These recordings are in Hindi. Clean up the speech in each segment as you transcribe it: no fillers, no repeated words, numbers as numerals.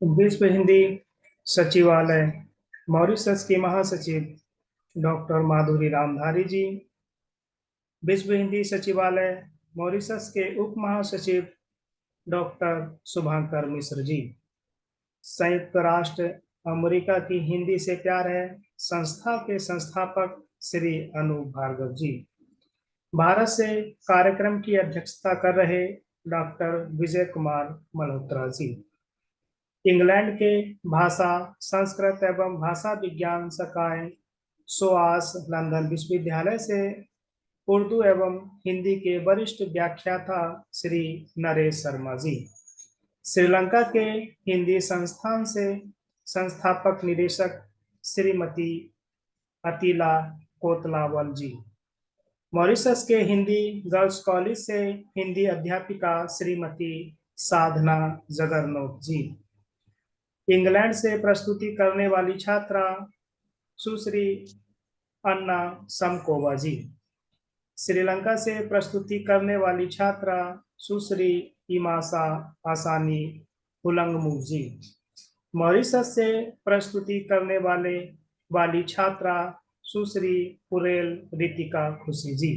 विश्व हिंदी सचिवालय मॉरिशस की महासचिव डॉक्टर माधुरी रामधारी जी, विश्व हिंदी सचिवालय मॉरिशस के उप महासचिव डॉक्टर शुभंकर मिश्र जी, संयुक्त राष्ट्र अमेरिका की हिंदी से प्यार है संस्था के संस्थापक श्री अनूप भार्गव जी, भारत से कार्यक्रम की अध्यक्षता कर रहे डॉक्टर विजय कुमार मल्होत्रा जी, इंग्लैंड के भाषा संस्कृत एवं भाषा विज्ञान संकाय सोआस लंदन विश्वविद्यालय से उर्दू एवं हिंदी के वरिष्ठ व्याख्याता श्री नरेश शर्मा जी, श्रीलंका के हिंदी संस्थान से संस्थापक निदेशक श्रीमती अतीला कोतलावल जी, मॉरिशस के हिंदी गर्ल्स कॉलेज से हिंदी अध्यापिका श्रीमती साधना जगरनोत जी, इंग्लैंड से प्रस्तुति करने वाली छात्रा सुश्री अन्ना समकोवा जी, श्रीलंका से प्रस्तुति करने वाली छात्रा सुश्री इमासा आसानी हुलंगमू जी, मॉरिशस से प्रस्तुति करने वाली छात्रा सुश्री पुरेल रितिका खुशी जी,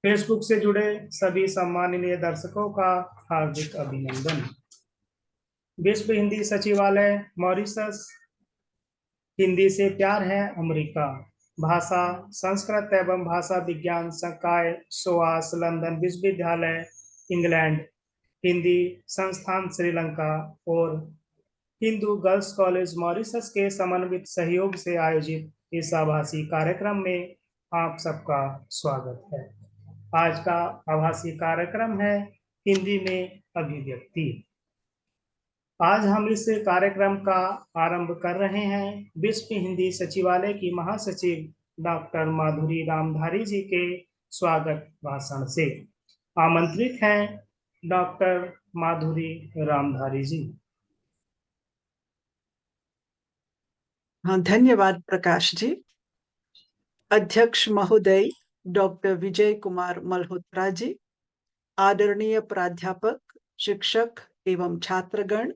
फेसबुक से जुड़े सभी सम्माननीय दर्शकों का हार्दिक अभिनंदन। विश्व हिंदी सचिवालय मॉरिशस, हिंदी से प्यार है अमेरिका, भाषा संस्कृत एवं भाषा विज्ञान संकाय सोआस लंदन विश्वविद्यालय इंग्लैंड, हिंदी संस्थान श्रीलंका और हिंदू गर्ल्स कॉलेज मॉरिशस के समन्वित सहयोग से आयोजित इस आभासी कार्यक्रम में आप सबका स्वागत है। आज का आभासी कार्यक्रम है हिंदी में अभिव्यक्ति। आज हम इस कार्यक्रम का आरंभ कर रहे हैं विश्व हिंदी सचिवालय की महासचिव डॉक्टर माधुरी रामधारी जी के स्वागत भाषण से। आमंत्रित हैं डॉक्टर माधुरी रामधारी जी। हाँ, धन्यवाद प्रकाश जी। अध्यक्ष महोदय डॉक्टर विजय कुमार मल्होत्रा जी, आदरणीय प्राध्यापक, शिक्षक एवं छात्रगण,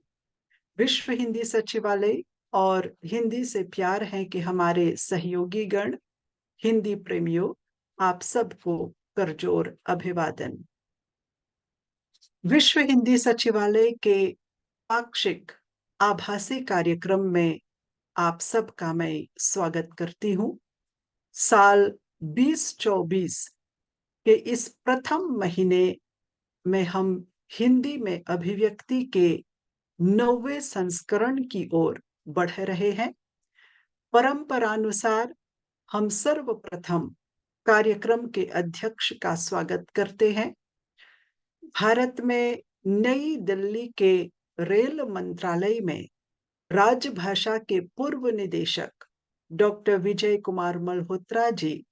विश्व हिंदी सचिवालय और हिंदी से प्यार है कि हमारे सहयोगी गण, हिंदी प्रेमियों, आप सबको करजोर अभिवादन। विश्व हिंदी सचिवालय के पाक्षिक आभासी कार्यक्रम में आप सबका मैं स्वागत करती हूँ। साल 2024 के इस प्रथम महीने में हम हिंदी में अभिव्यक्ति के 9वें संस्करण की ओर बढ़ रहे हैं। परंपरानुसार हम सर्वप्रथम कार्यक्रम के अध्यक्ष का स्वागत करते हैं। भारत में नई दिल्ली के रेल मंत्रालय में राजभाषा के पूर्व निदेशक डॉक्टर विजय कुमार मल्होत्रा जी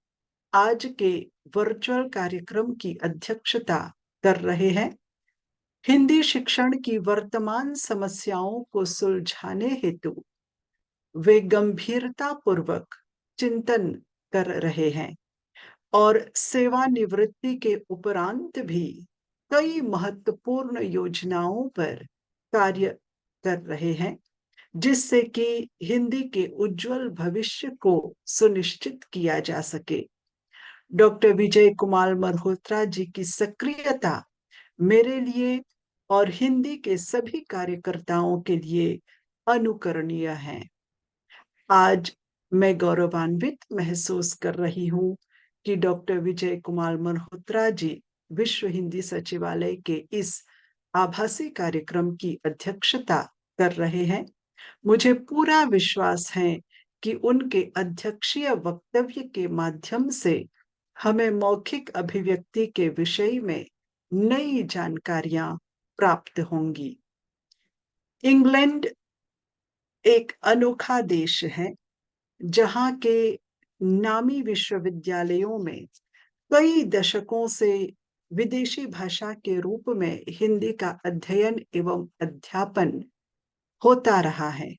आज के वर्चुअल कार्यक्रम की अध्यक्षता कर रहे हैं। हिंदी शिक्षण की वर्तमान समस्याओं को सुलझाने हेतु वे गंभीरता पूर्वक चिंतन कर रहे हैं और सेवानिवृत्ति के उपरांत भी कई महत्वपूर्ण योजनाओं पर कार्य कर रहे हैं, जिससे कि हिंदी के उज्जवल भविष्य को सुनिश्चित किया जा सके। डॉक्टर विजय कुमार मल्होत्रा जी की सक्रियता मेरे लिए और हिंदी के सभी कार्यकर्ताओं के लिए अनुकरणीय है। आज मैं गौरवान्वित महसूस कर रही हूँ कि डॉक्टर विजय कुमार मल्होत्रा जी विश्व हिंदी सचिवालय के इस आभासी कार्यक्रम की अध्यक्षता कर रहे हैं। मुझे पूरा विश्वास है कि उनके अध्यक्षीय वक्तव्य के माध्यम से हमें मौखिक अभिव्यक्ति के विषय में नई जानकारियां प्राप्त होंगी। इंग्लैंड एक अनोखा देश है जहां के नामी विश्वविद्यालयों में कई दशकों से विदेशी भाषा के रूप में हिंदी का अध्ययन एवं अध्यापन होता रहा है।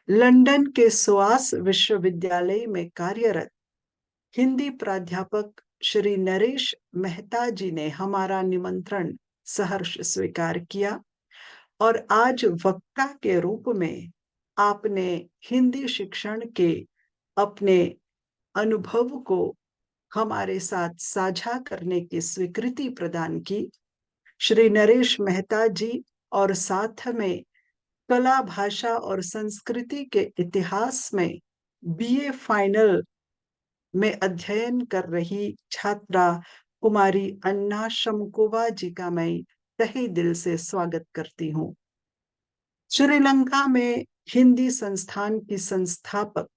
लंदन के सोआस विश्वविद्यालय में कार्यरत हिंदी प्राध्यापक श्री नरेश मेहता जी ने हमारा निमंत्रण सहर्ष स्वीकार किया और आज वक्ता के रूप में आपने हिंदी शिक्षण के अपने अनुभव को हमारे साथ साझा करने की स्वीकृति प्रदान की। श्री नरेश मेहता जी और साथ में कला, भाषा और संस्कृति के इतिहास में बीए फाइनल में अध्ययन कर रही छात्रा कुमारी अन्ना शमकोवा जी का मैं तहे दिल से स्वागत करती हूँ। श्रीलंका में हिंदी संस्थान की संस्थापक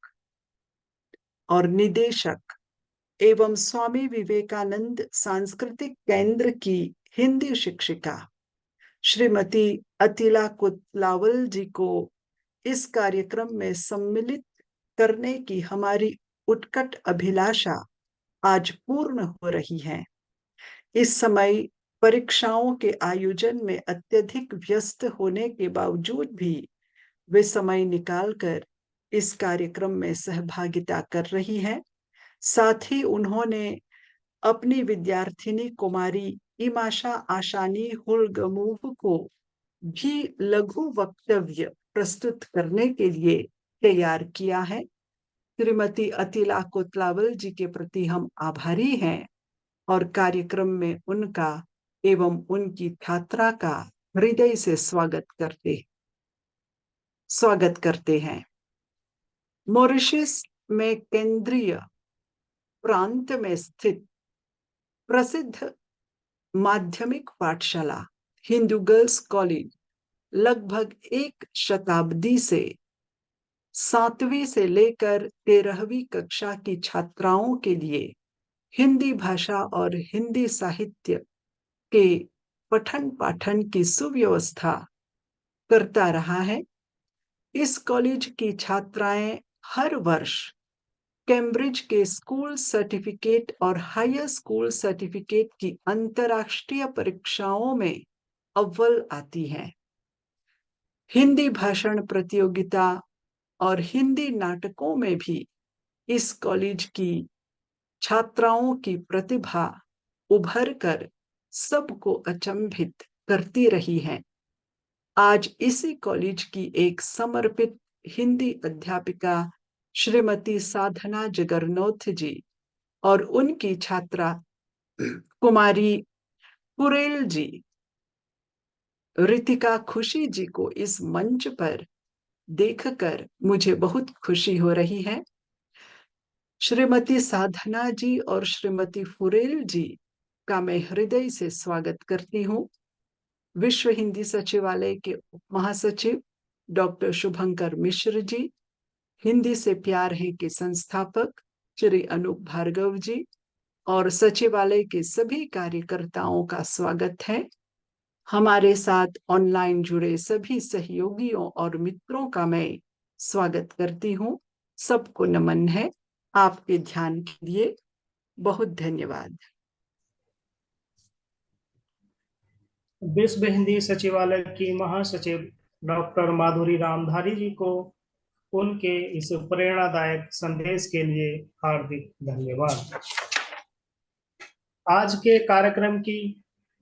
और निदेशक एवं स्वामी विवेकानंद सांस्कृतिक केंद्र की हिंदी शिक्षिका श्रीमती अतिला कुतलावल जी को इस कार्यक्रम में सम्मिलित करने की हमारी उत्कट अभिलाषा आज पूर्ण हो रही है। इस समय परीक्षाओं के आयोजन में अत्यधिक व्यस्त होने के बावजूद भी वे समय निकालकर इस कार्यक्रम में सहभागिता कर रही हैं। साथ ही उन्होंने अपनी विद्यार्थिनी कुमारी इमाशा आशानी हुलगमूव को भी लघु वक्तव्य प्रस्तुत करने के लिए तैयार किया है। श्रीमती अतिला कोतलावल जी के प्रति हम आभारी हैं और कार्यक्रम में उनका एवं उनकी छात्रा का हृदय से स्वागत करते हैं। मॉरिशस में केंद्रीय प्रांत में स्थित प्रसिद्ध माध्यमिक पाठशाला हिंदू गर्ल्स कॉलेज लगभग एक शताब्दी से 7वीं से लेकर 13वीं कक्षा की छात्राओं के लिए हिंदी भाषा और हिंदी साहित्य के पठन पाठन की सुव्यवस्था करता रहा है। इस कॉलेज की छात्राएं हर वर्ष कैम्ब्रिज के स्कूल सर्टिफिकेट और हायर स्कूल सर्टिफिकेट की अंतर्राष्ट्रीय परीक्षाओं में अव्वल आती हैं। हिंदी भाषण प्रतियोगिता और हिंदी नाटकों में भी इस कॉलेज की छात्राओं की प्रतिभा उभर कर सबको अचंभित करती रही है। आज इसी कॉलेज की एक समर्पित हिंदी अध्यापिका श्रीमती साधना जगरनोथ जी और उनकी छात्रा कुमारी पुरेल जी रितिका खुशी जी को इस मंच पर देखकर मुझे बहुत खुशी हो रही है। श्रीमती साधना जी और श्रीमती फुरेल जी का मैं हृदय से स्वागत करती हूँ। विश्व हिंदी सचिवालय के उप महासचिव डॉक्टर शुभंकर मिश्र जी, हिंदी से प्यार है के संस्थापक श्री अनूप भार्गव जी और सचिवालय के सभी कार्यकर्ताओं का स्वागत है। हमारे साथ ऑनलाइन जुड़े सभी सहयोगियों और मित्रों का मैं स्वागत करती हूँ। सबको नमन है। आपके ध्यान के लिए बहुत धन्यवाद। विश्व हिंदी सचिवालय की महासचिव डॉक्टर माधुरी रामधारी जी को उनके इस प्रेरणादायक संदेश के लिए हार्दिक धन्यवाद। आज के कार्यक्रम की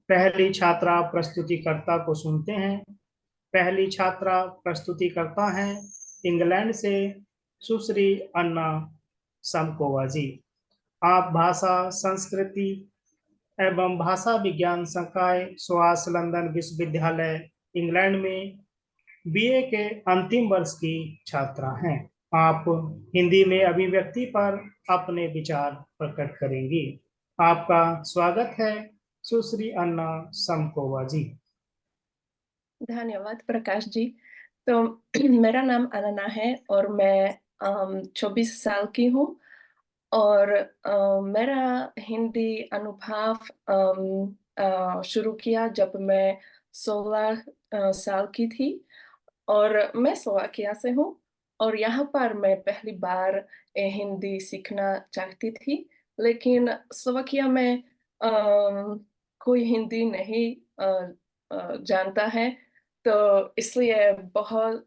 पहली छात्रा प्रस्तुतिकर्ता को सुनते हैं। पहली छात्रा प्रस्तुतिकर्ता हैं इंग्लैंड से सुश्री अन्ना समकोवा जी। आप भाषा, संस्कृति एवं भाषा विज्ञान संकाय स्वास लंदन विश्वविद्यालय इंग्लैंड में बीए के अंतिम वर्ष की छात्रा हैं। आप हिंदी में अभिव्यक्ति पर अपने विचार प्रकट करेंगी। आपका स्वागत है सुश्री अन्ना समकोवा जी। धन्यवाद प्रकाश जी। तो मेरा नाम अनन्ना है और मैं 24 साल की हूँ और मेरा हिंदी अनुभव शुरू किया जब मैं 16 साल की थी और मैं स्लोवाकिया से हूँ और यहाँ पर मैं पहली बार हिंदी सीखना चाहती थी, लेकिन स्लोवाकिया में कोई हिंदी नहीं जानता है, तो इसलिए बहुत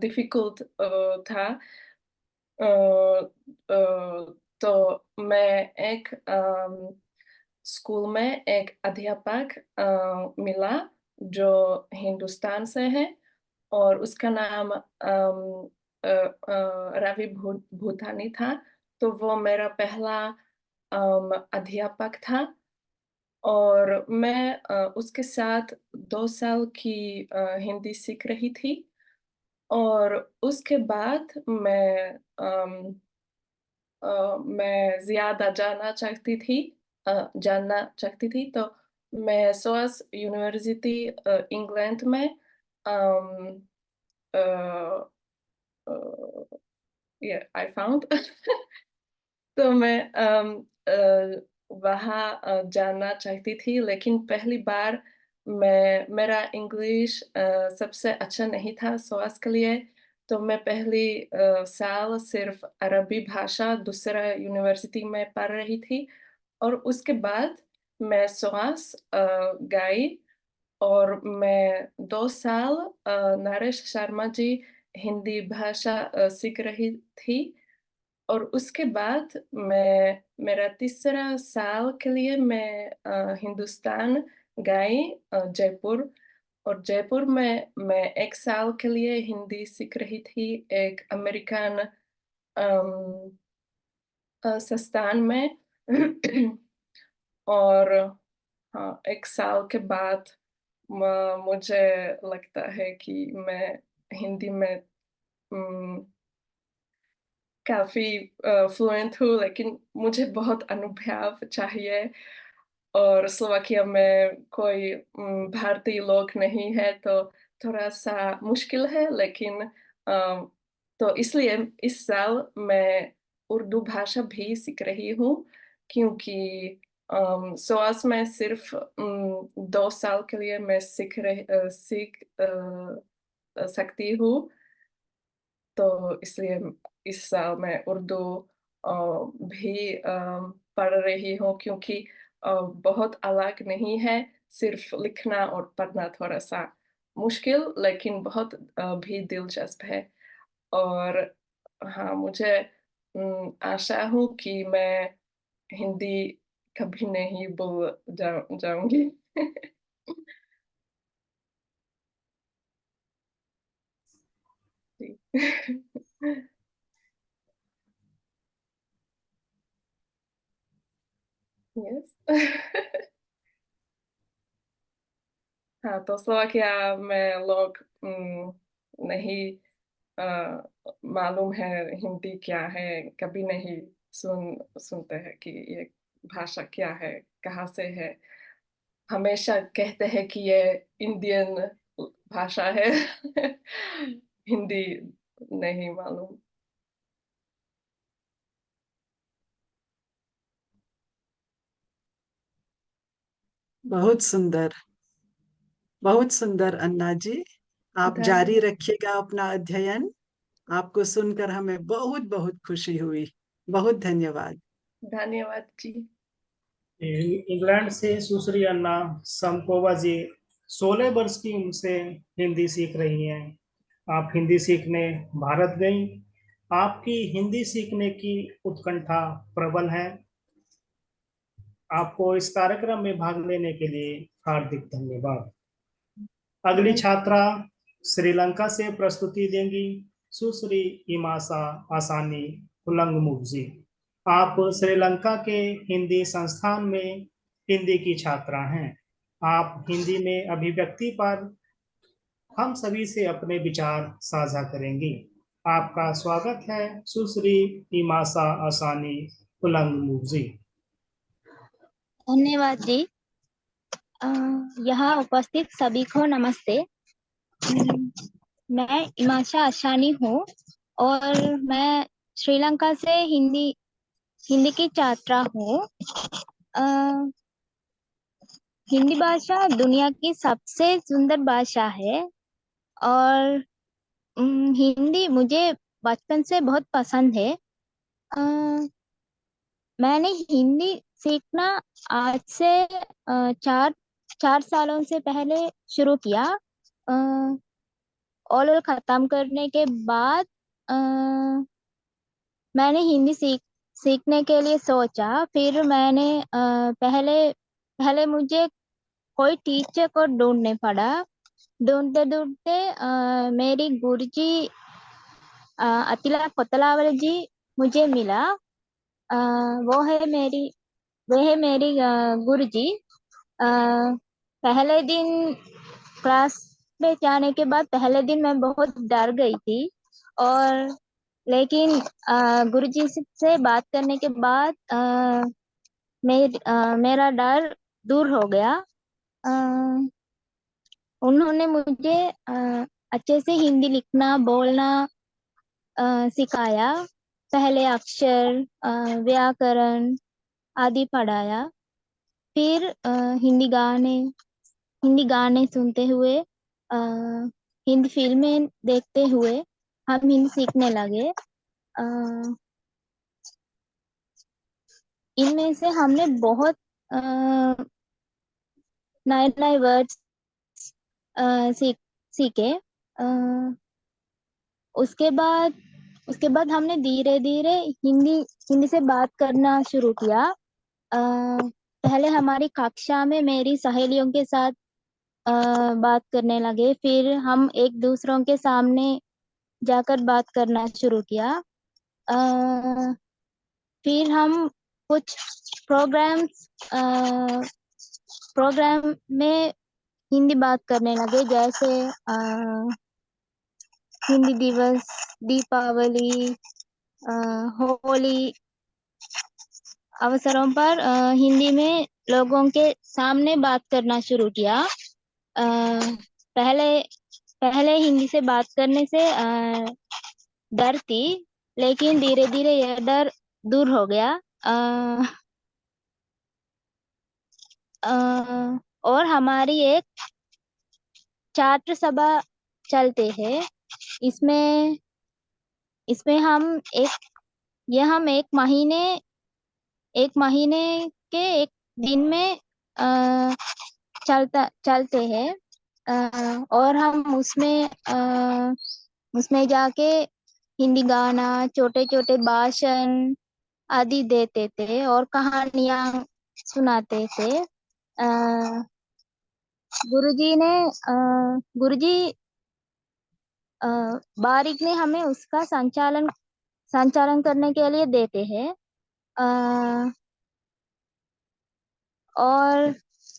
डिफिकल्ट था। तो मैं एक स्कूल में एक अध्यापक मिला जो हिंदुस्तान से है और उसका नाम रवि भूतानी था। तो वो मेरा पहला अध्यापक था और मैं उसके साथ 2 साल की हिंदी सीख रही थी और उसके बाद मैं ज़्यादा जानना चाहती थी तो मैं सोअस यूनिवर्सिटी इंग्लैंड में अम, अ, आई फाउंड तो मैं वहाँ जाना चाहती थी लेकिन पहली बार मेरा इंग्लिश सबसे अच्छा नहीं था सोअस के लिए तो मैं पहली साल सिर्फ अरबी भाषा दूसरा यूनिवर्सिटी में पढ़ रही थी और उसके बाद मैं सोअस गई और मैं 2 साल नरेश शर्मा जी हिंदी भाषा सीख रही थी और उसके बाद मेरा तीसरा साल के लिए मैं हिंदुस्तान गई जयपुर और जयपुर में मैं 1 साल के लिए हिंदी सीख रही थी एक अमेरिकन अम, संस्थान में और हाँ 1 साल के बाद मुझे लगता है कि मैं हिंदी में अम, काफ़ी फ्लुएंट हूँ लेकिन मुझे बहुत अनुभव चाहिए और स्लोवाकिया में कोई भारतीय लोग नहीं है तो थोड़ा-सा मुश्किल है लेकिन तो इसलिए इस साल मैं उर्दू भाषा भी सीख रही हूँ क्योंकि SOAS में सिर्फ 2 साल के लिए मैं सीख सकती हूँ तो इसलिए इस साल मैं उर्दू अ, भी पढ़ रही हूँ क्योंकि बहुत अलग नहीं है, सिर्फ लिखना और पढ़ना थोड़ा-सा मुश्किल लेकिन बहुत भी दिलचस्प है और हाँ, मुझे आशा हूँ कि मैं हिंदी कभी नहीं भूल जाऊँगी। जी। यस। हाँ, तो स्लोवाकिया में लोग नहीं मालूम है हिंदी क्या है, कभी नहीं सुनते हैं कि ये भाषा क्या है, कहाँ से है। हमेशा कहते हैं कि ये इंडियन भाषा है। हिंदी नहीं मालूम। बहुत सुंदर, बहुत सुंदर अन्ना जी। आप जारी धन्यवाद, रखिएगा अपना अध्ययन। आपको सुनकर हमें बहुत बहुत खुशी हुई। बहुत धन्यवाद। धन्यवाद जी। इंग्लैंड से सुश्री अन्ना समकोवा जी 16 वर्ष की उम्र से हिंदी सीख रही हैं। आप हिंदी सीखने भारत गईं। आपकी हिंदी सीखने की उत्कंठा प्रबल है। आपको इस कार्यक्रम में भाग लेने के लिए हार्दिक धन्यवाद। अगली धन्य छात्रा श्रीलंका से प्रस्तुति देंगी सुश्री इमासा आसानी उलंगमुगजी। आप श्रीलंका के हिंदी संस्थान में हिंदी की छात्रा हैं। आप हिंदी में अभिव्यक्ति पर हम सभी से अपने विचार साझा करेंगी। आपका स्वागत है सुश्री इमासा आसानी उलंगमुगजी। धन्यवाद जी। यहाँ उपस्थित सभी को नमस्ते। मैं इमाशा अशानी हूँ और मैं श्रीलंका से हिंदी हिंदी की छात्रा हूँ। हिंदी भाषा दुनिया की सबसे सुंदर भाषा है और हिंदी मुझे बचपन से बहुत पसंद है। अ, मैंने हिंदी सीखना आज से 4 सालों से पहले शुरू किया। खत्म करने के बाद मैंने हिंदी सीखने के लिए सोचा। फिर मैंने पहले पहले मुझे कोई टीचर को ढूंढने पड़ा। ढूंढते ढूंढते मेरी गुरुजी अतिला कोतलावल जी मुझे मिला। अ, वो है मेरी गुरुजी। पहले दिन क्लास में जाने के बाद पहले दिन मैं बहुत डर गई थी, और लेकिन गुरुजी से बात करने के बाद मेरा डर दूर हो गया। अ, उन्होंने मुझे अच्छे से हिंदी लिखना बोलना सिखाया। पहले अक्षर, व्याकरण आदि पढ़ाया। फिर हिंदी गाने सुनते हुए, अ, हिंदी फिल्में देखते हुए हम हिंदी सीखने लगे। अ, इनमें से हमने बहुत नए नए वर्ड्स सीखे। अ, उसके बाद हमने धीरे धीरे हिंदी हिंदी से बात करना शुरू किया। पहले हमारी कक्षा में मेरी सहेलियों के साथ बात करने लगे। फिर हम एक दूसरों के सामने जाकर बात करना शुरू किया। अ, फिर हम कुछ प्रोग्राम्स प्रोग्राम में हिंदी बात करने लगे, जैसे हिंदी दिवस, दीपावली, होली अवसरों पर हिंदी में लोगों के सामने बात करना शुरू किया। पहले पहले हिंदी से बात करने से डर थी, लेकिन धीरे धीरे यह डर दूर हो गया। और हमारी एक छात्र सभा चलते हैं। इसमें इसमें हम एक महीने के एक दिन में चलते हैं। और हम उसमें जाके हिंदी गाना, छोटे छोटे भाषण आदि देते थे और कहानियां सुनाते थे। गुरुजी बारीक ने हमें उसका संचालन करने के लिए देते हैं।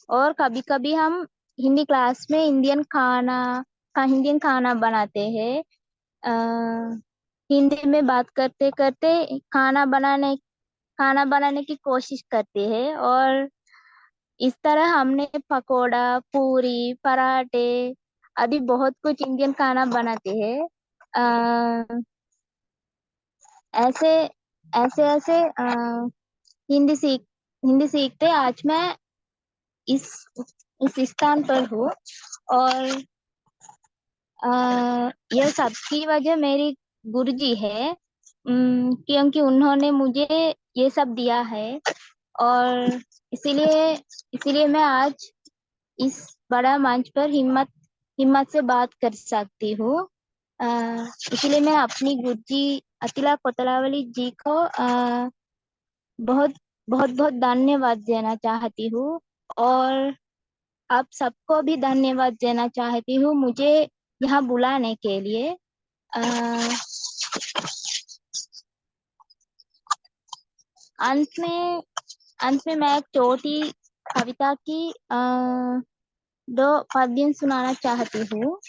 और कभी कभी हम हिंदी क्लास में इंडियन खाना बनाते हैं। हिंदी में बात करते करते खाना बनाने की कोशिश करते हैं, और इस तरह हमने पकोड़ा, पूरी, पराठे आदि बहुत कुछ इंडियन खाना बनाते हैं। ऐसे ऐसे ऐसे हिंदी सीखते आज मैं इस स्थान पर हूँ। और यह सबकी वजह मेरी गुरुजी है, क्योंकि उन्होंने मुझे ये सब दिया है, और इसीलिए इसीलिए मैं आज इस बड़ा मंच पर हिम्मत से बात कर सकती हूँ। इसलिए मैं अपनी गुरुजी अतिला कोतलावली जी को बहुत बहुत बहुत धन्यवाद देना चाहती हूँ, और आप सबको भी धन्यवाद देना चाहती हूँ मुझे यहाँ बुलाने के लिए। अंत में मैं एक छोटी कविता की 2 पद्य सुनाना चाहती हूँ।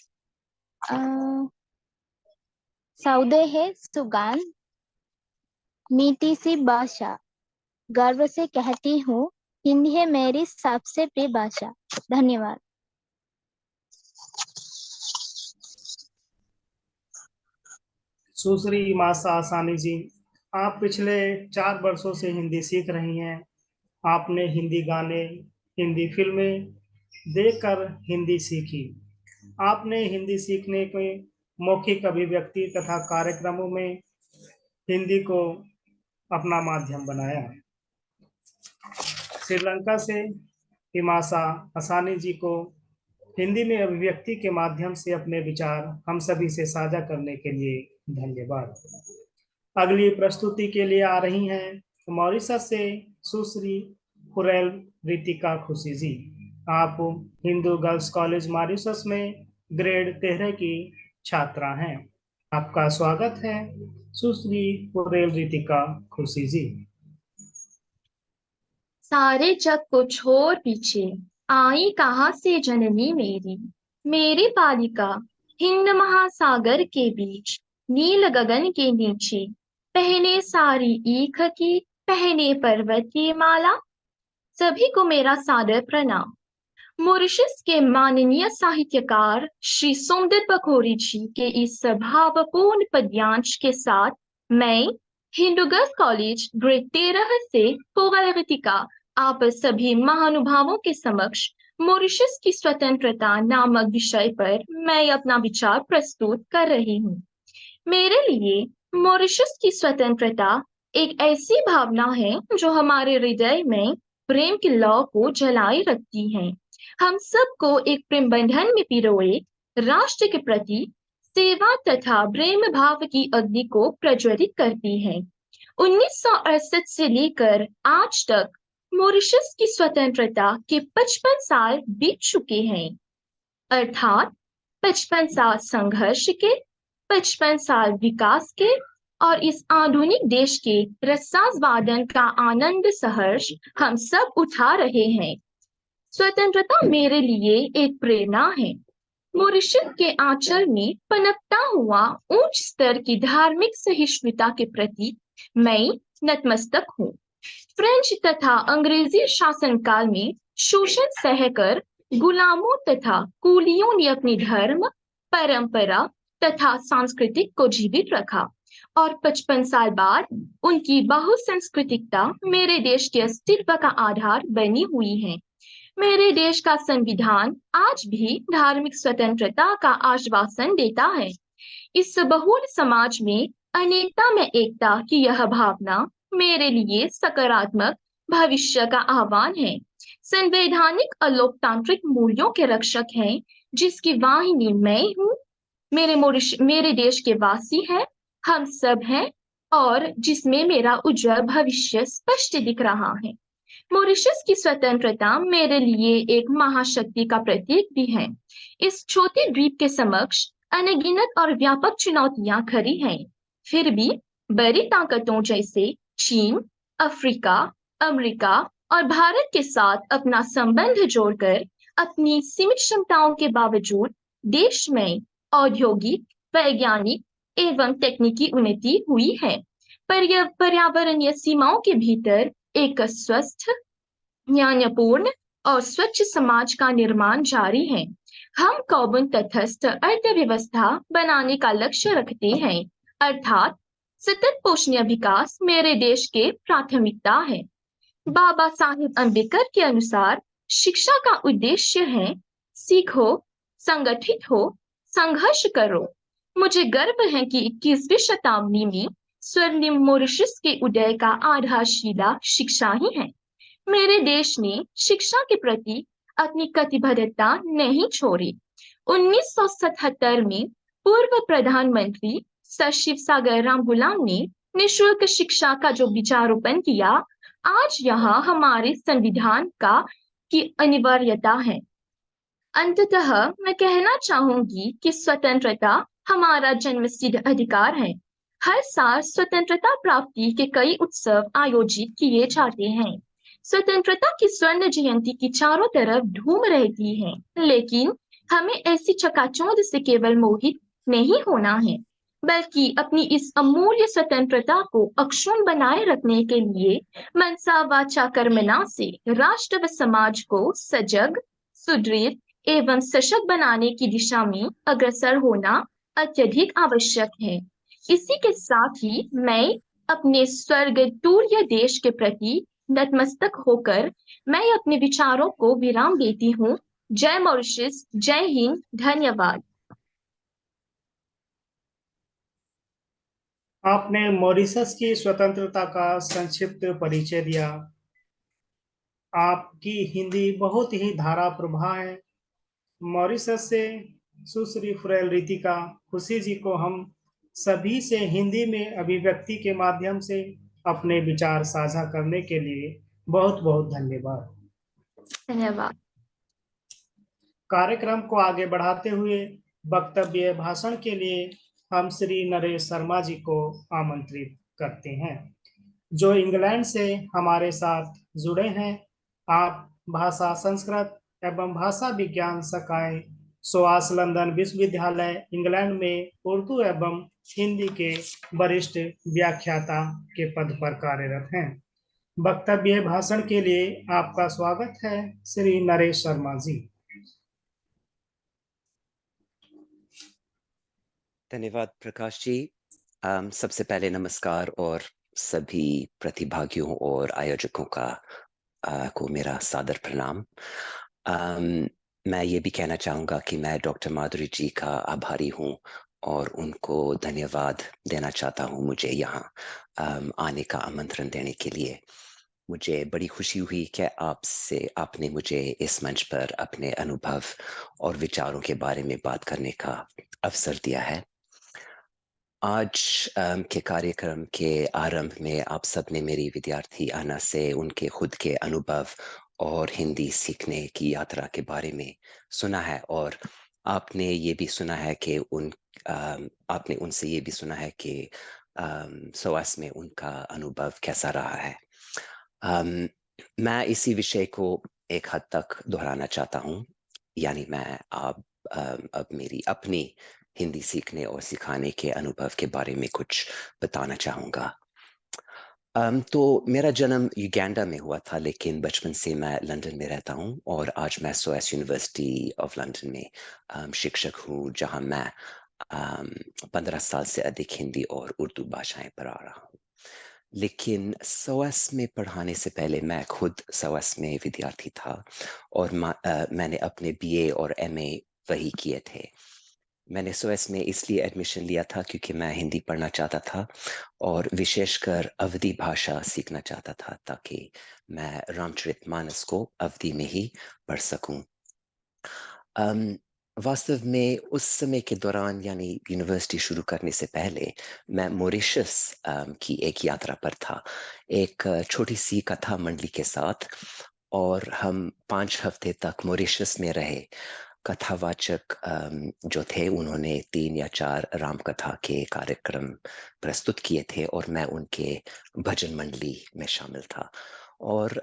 सौदे है सुगंध, मीठी सी भाषा, गर्व से कहती हूँ हिंदी है मेरी सबसे प्रिय भाषा। धन्यवाद। सुश्री मासा आसानी जी, आप पिछले 4 वर्षों से हिंदी सीख रही हैं। आपने हिंदी गाने, हिंदी फिल्में देखकर हिंदी सीखी। आपने हिंदी सीखने के मौखिक अभिव्यक्ति तथा कार्यक्रमों में हिंदी को अपना माध्यम बनाया। श्रीलंका से हिमासा हसानी जी को हिंदी में अभिव्यक्ति के माध्यम से अपने विचार हम सभी से साझा करने के लिए धन्यवाद। अगली प्रस्तुति के लिए आ रही हैं मॉरिशस से सुश्री फुरेल रितिका खुशी जी। आप हिंदू गर्ल्स कॉलेज मॉरिशस में ग्रेड 13 की छात्रा हैं। आपका स्वागत है सुश्री फुरेल रितिका खुशी जी। सारे जग को छोड़ पीछे आई कहाँ से जननी मेरी बालिका हिंद महासागर के बीच नील गगन के नीचे पहने सारी ईख की पहने पर्वत की माला। सभी को मेरा सादर प्रणाम। मॉरिशस के माननीय साहित्यकार श्री सोमदत्त बखोरी जी के इस भावपूर्ण पद्यांश के साथ मैं हिंदू गर्ल्स कॉलेज ग्रेड 13 से फुरेल रितिका आप सभी महानुभावों के समक्ष मॉरिशस की स्वतंत्रता नामक विषय पर मैं अपना विचार प्रस्तुत कर रही हूँ। मेरे लिए मॉरिशस की स्वतंत्रता एक ऐसी भावना है जो हमारे हृदय में प्रेम की लौ को जलाए रखती है। हम सबको एक प्रेम बंधन में पिरोए राष्ट्र के प्रति सेवा तथा प्रेम भाव की अग्नि को प्रज्वलित करती है। 1968 से लेकर आज तक मॉरिशस की स्वतंत्रता के 55 साल बीत चुके हैं, अर्थात 55 साल संघर्ष के, 55 साल विकास के और इस आधुनिक देश के रसास्वादन का आनंद सहर्ष हम सब उठा रहे हैं। स्वतंत्रता मेरे लिए एक प्रेरणा है। मॉरिशस के आंचल में पनपता हुआ उच्च स्तर की धार्मिक सहिष्णुता के प्रति मैं नतमस्तक हूँ। फ्रेंच तथा अंग्रेजी शासनकाल में शोषण सहकर गुलामों तथा कुलियों ने अपनी धर्म, परंपरा तथा सांस्कृतिक को जीवित रखा और 55 साल बाद उनकी बहुसंस्कृतिकता मेरे देश के अस्तित्व का आधार बनी हुई है। मेरे देश का संविधान आज भी धार्मिक स्वतंत्रता का आश्वासन देता है। इस बहुल समाज में अनेकता में एकता की यह भावना मेरे लिए सकारात्मक भविष्य का आह्वान है। संवैधानिक और लोकतांत्रिक मूल्यों के रक्षक हैं, जिसकी वाहिनी मैं हूँ। मेरे देश के वासी हैं, हम सब हैं और जिसमें मेरा उज्जवल भविष्य स्पष्ट दिख रहा है। मॉरिशस की स्वतंत्रता मेरे लिए एक महाशक्ति का प्रतीक भी है। इस छोटे द्वीप के समक्ष अनगिनत और व्यापक चुनौतियां खड़ी हैं, फिर भी बड़ी ताकतों जैसे चीन, अफ्रीका, अमेरिका और भारत के साथ अपना संबंध जोड़कर अपनी सीमित क्षमताओं के बावजूद देश में औद्योगिक, वैज्ञानिक एवं तकनीकी उन्नति हुई है। पर्यावरणीय सीमाओं के भीतर एक स्वस्थ, न्यायपूर्ण और स्वच्छ समाज का निर्माण जारी है। हम कार्बन तटस्थ अर्थव्यवस्था बनाने का लक्ष्य रखते हैं, अर्थात सतत पोषणीय विकास मेरे देश के प्राथमिकता है। बाबा साहेब अम्बेडकर के अनुसार शिक्षा का उद्देश्य है सीखो, संगठित हो, संघर्ष करो। मुझे गर्व है कि 21वीं शताब्दी में स्वर्णिम मॉरिशस के उदय का आधारशिला शिक्षा ही है। मेरे देश ने शिक्षा के प्रति अपनी कटिबद्धता नहीं छोड़ी। 1977 में पूर्व प्रधानमंत्री सर शिवसागर रामगुलाम ने निःशुल्क शिक्षा का जो विचारोपण किया, आज यहाँ हमारे संविधान की अनिवार्यता है। अंततः मैं कहना चाहूंगी कि स्वतंत्रता हमारा जन्मसिद्ध अधिकार है। हर साल स्वतंत्रता प्राप्ति के कई उत्सव आयोजित किए जाते हैं। स्वतंत्रता की स्वर्ण जयंती की चारों तरफ धूम रहती है, लेकिन हमें ऐसी चकाचौंध से केवल मोहित नहीं होना है, बल्कि अपनी इस अमूल्य स्वतंत्रता को अक्षुण्ण बनाए रखने के लिए मनसा वाचा कर्मणा से राष्ट्र व समाज को सजग, सुदृढ़ एवं सशक्त बनाने की दिशा में अग्रसर होना अत्यधिक आवश्यक है। इसी के साथ ही मैं अपने स्वर्गतुल्य देश के प्रति नतमस्तक होकर मैं अपने विचारों को विराम देती हूँ। जय मॉरिशस, जय हिंद, धन्यवाद। आपने मॉरिशस की स्वतंत्रता का संक्षिप्त परिचय दिया। आपकी हिंदी बहुत ही धारा प्रभा है। मॉरिशस से सुश्री फुरेल रितिका खुशी जी को हम सभी से हिंदी में अभिव्यक्ति के माध्यम से अपने विचार साझा करने के लिए बहुत बहुत धन्यवाद। धन्यवाद। कार्यक्रम को आगे बढ़ाते हुए वक्तव्य भाषण के लिए हम श्री नरेश शर्मा जी को आमंत्रित करते हैं, जो इंग्लैंड से हमारे साथ जुड़े हैं। आप भाषा संस्कृत एवं भाषा विज्ञान शाखाएं सोआस लंदन विश्वविद्यालय इंग्लैंड में उर्दू एवं हिंदी के वरिष्ठ व्याख्याता के पद पर कार्यरत हैं। वक्तव्य भाषण के लिए आपका स्वागत है श्री नरेश शर्मा जी। धन्यवाद प्रकाश जी। सबसे पहले नमस्कार और सभी प्रतिभागियों और आयोजकों को मेरा सादर प्रणाम। मैं ये भी कहना चाहूँगा कि मैं डॉक्टर माधुरी जी का आभारी हूँ और उनको धन्यवाद देना चाहता हूँ मुझे यहाँ आने का आमंत्रण देने के लिए। मुझे बड़ी खुशी हुई कि आपने मुझे इस मंच पर अपने अनुभव और विचारों के बारे में बात करने का अवसर दिया है। आज के कार्यक्रम के आरंभ में आप सबने मेरी विद्यार्थी आना से उनके खुद के अनुभव और हिंदी सीखने की यात्रा के बारे में सुना है, और आपने ये भी सुना है कि आपने उनसे ये भी सुना है कि SOAS में उनका अनुभव कैसा रहा है। मैं इसी विषय को एक हद तक दोहराना चाहता हूँ, यानी मैं अब मेरी अपनी हिंदी सीखने और सिखाने के अनुभव के बारे में कुछ बताना चाहूँगा। तो मेरा जन्म युगांडा में हुआ था, लेकिन बचपन से मैं लंदन में रहता हूँ और आज मैं SOAS यूनिवर्सिटी ऑफ लंदन में शिक्षक हूँ, जहाँ मैं 15 साल से अधिक हिंदी और उर्दू भाषाएं पढ़ा रहा हूँ। लेकिन SOAS में पढ़ाने से पहले मैं खुद SOAS में विद्यार्थी था और मैंने अपने BA और MA वही किए थे। मैंने SOAS में इसलिए एडमिशन लिया था क्योंकि मैं हिंदी पढ़ना चाहता था और विशेषकर अवधी भाषा सीखना चाहता था, ताकि मैं रामचरितमानस को अवधी में ही पढ़ सकूं। वास्तव में उस समय के दौरान, यानी यूनिवर्सिटी शुरू करने से पहले, मैं मॉरिशस की एक यात्रा पर था, एक छोटी सी कथा मंडली के साथ, और हम 5 हफ्ते तक मॉरिशस में रहे। कथावाचक जो थे, उन्होंने 3 या 4 राम कथा के कार्यक्रम प्रस्तुत किए थे और मैं उनके भजन मंडली में शामिल था। और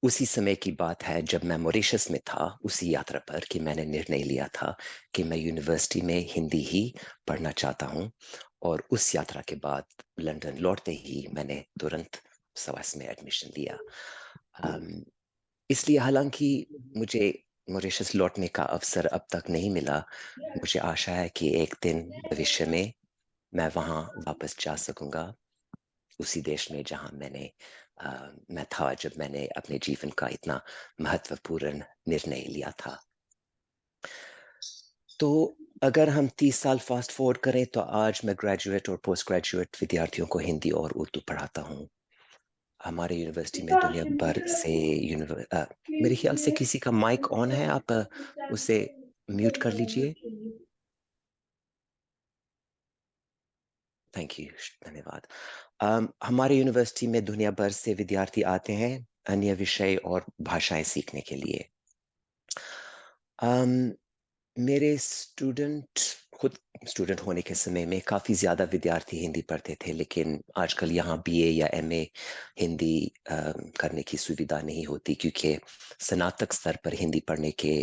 उसी समय की बात है जब मैं मॉरिशस में था, उसी यात्रा पर, कि मैंने निर्णय लिया था कि मैं यूनिवर्सिटी में हिंदी ही पढ़ना चाहता हूँ। और उस यात्रा के बाद लंदन लौटते ही मैंने तुरंत SOAS में एडमिशन लिया। इसलिए हालांकि मुझे मॉरिशस लौटने का अवसर अब तक नहीं मिला, मुझे आशा है कि एक दिन भविष्य में मैं वहाँ वापस जा सकूंगा, उसी देश में जहाँ मैं था जब मैंने अपने जीवन का इतना महत्वपूर्ण निर्णय लिया था। तो अगर हम 30 साल फास्ट फॉरवर्ड करें, तो आज मैं ग्रेजुएट और पोस्ट ग्रेजुएट विद्यार्थियों को हिंदी और उर्दू पढ़ाता हूँ। हमारे यूनिवर्सिटी में दुनिया भर से मेरे ख्याल से किसी का माइक ऑन है, आप उसे म्यूट कर लीजिए। थैंक यू, धन्यवाद। हमारे यूनिवर्सिटी में दुनिया भर से विद्यार्थी आते हैं अन्य विषय और भाषाएं सीखने के लिए। मेरे खुद स्टूडेंट होने के समय में काफ़ी ज़्यादा विद्यार्थी हिंदी पढ़ते थे, लेकिन आजकल यहाँ BA या MA हिंदी करने की सुविधा नहीं होती, क्योंकि स्नातक स्तर पर हिंदी पढ़ने के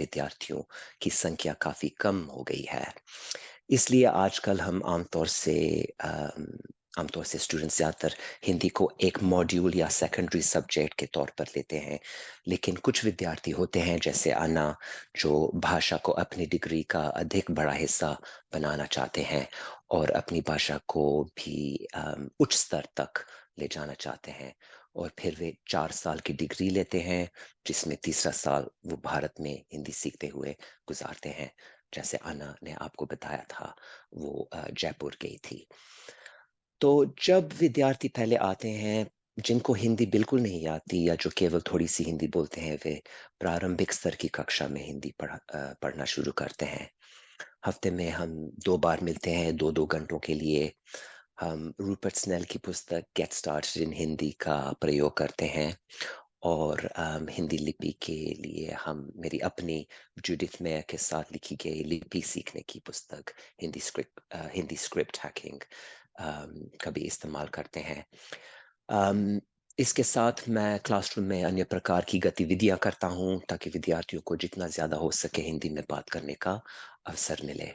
विद्यार्थियों की संख्या काफ़ी कम हो गई है। इसलिए आजकल हम आमतौर से स्टूडेंट्स ज़्यादातर हिंदी को एक मॉड्यूल या सेकेंडरी सब्जेक्ट के तौर पर लेते हैं। लेकिन कुछ विद्यार्थी होते हैं, जैसे अन्ना, जो भाषा को अपनी डिग्री का अधिक बड़ा हिस्सा बनाना चाहते हैं और अपनी भाषा को भी उच्च स्तर तक ले जाना चाहते हैं, और फिर वे 4 साल की डिग्री लेते हैं, जिसमें तीसरा साल वो भारत में हिंदी सीखते हुए गुजारते हैं। जैसे अन्ना ने आपको बताया था, वो जयपुर गई थी। तो जब विद्यार्थी पहले आते हैं जिनको हिंदी बिल्कुल नहीं आती या जो केवल थोड़ी सी हिंदी बोलते हैं, वे प्रारंभिक स्तर की कक्षा में हिंदी पढ़ना शुरू करते हैं। हफ्ते में हम 2 बार मिलते हैं 2-2 घंटों के लिए। हम रूपर्ट स्नेल की पुस्तक गेट स्टार्टेड इन हिंदी का प्रयोग करते हैं और हिंदी लिपि के लिए हम मेरी अपनी जूडिथ मेयर के साथ लिखी गई लिपि सीखने की पुस्तक हिंदी स्क्रिप्ट हैकिंग का भी इस्तेमाल करते हैं। इसके साथ मैं क्लासरूम में अन्य प्रकार की गतिविधियां करता हूं ताकि विद्यार्थियों को जितना ज़्यादा हो सके हिंदी में बात करने का अवसर मिले।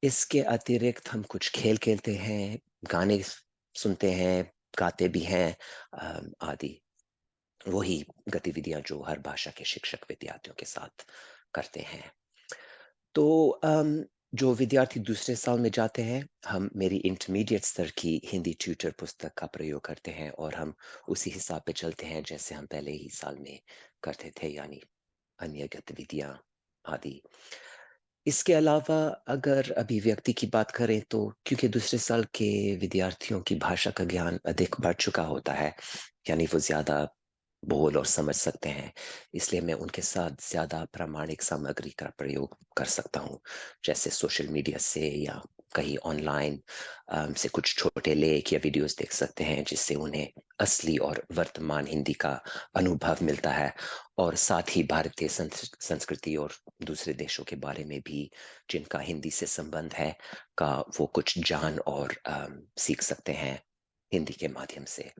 इसके अतिरिक्त हम कुछ खेल खेलते हैं, गाने सुनते हैं, गाते भी हैं आदि। वही गतिविधियां जो हर भाषा के शिक्षक विद्यार्थियों के साथ करते हैं। तो जो विद्यार्थी दूसरे साल में जाते हैं, हम मेरी इंटरमीडिएट स्तर की हिंदी ट्यूटर पुस्तक का प्रयोग करते हैं और हम उसी हिसाब पे चलते हैं जैसे हम पहले ही साल में करते थे, यानी अन्य गतिविधियां आदि। इसके अलावा अगर अभी व्यक्ति की बात करें तो क्योंकि दूसरे साल के विद्यार्थियों की भाषा का ज्ञान अधिक बढ़ चुका होता है, यानी वो ज़्यादा बोल और समझ सकते हैं, इसलिए मैं उनके साथ ज़्यादा प्रामाणिक सामग्री का प्रयोग कर सकता हूँ, जैसे सोशल मीडिया से या कहीं ऑनलाइन से कुछ छोटे लेख या वीडियोस देख सकते हैं, जिससे उन्हें असली और वर्तमान हिंदी का अनुभव मिलता है और साथ ही भारतीय संस्कृति और दूसरे देशों के बारे में भी जिनका हिंदी से संबंध है का वो कुछ जान और सीख सकते हैं हिंदी के माध्यम से।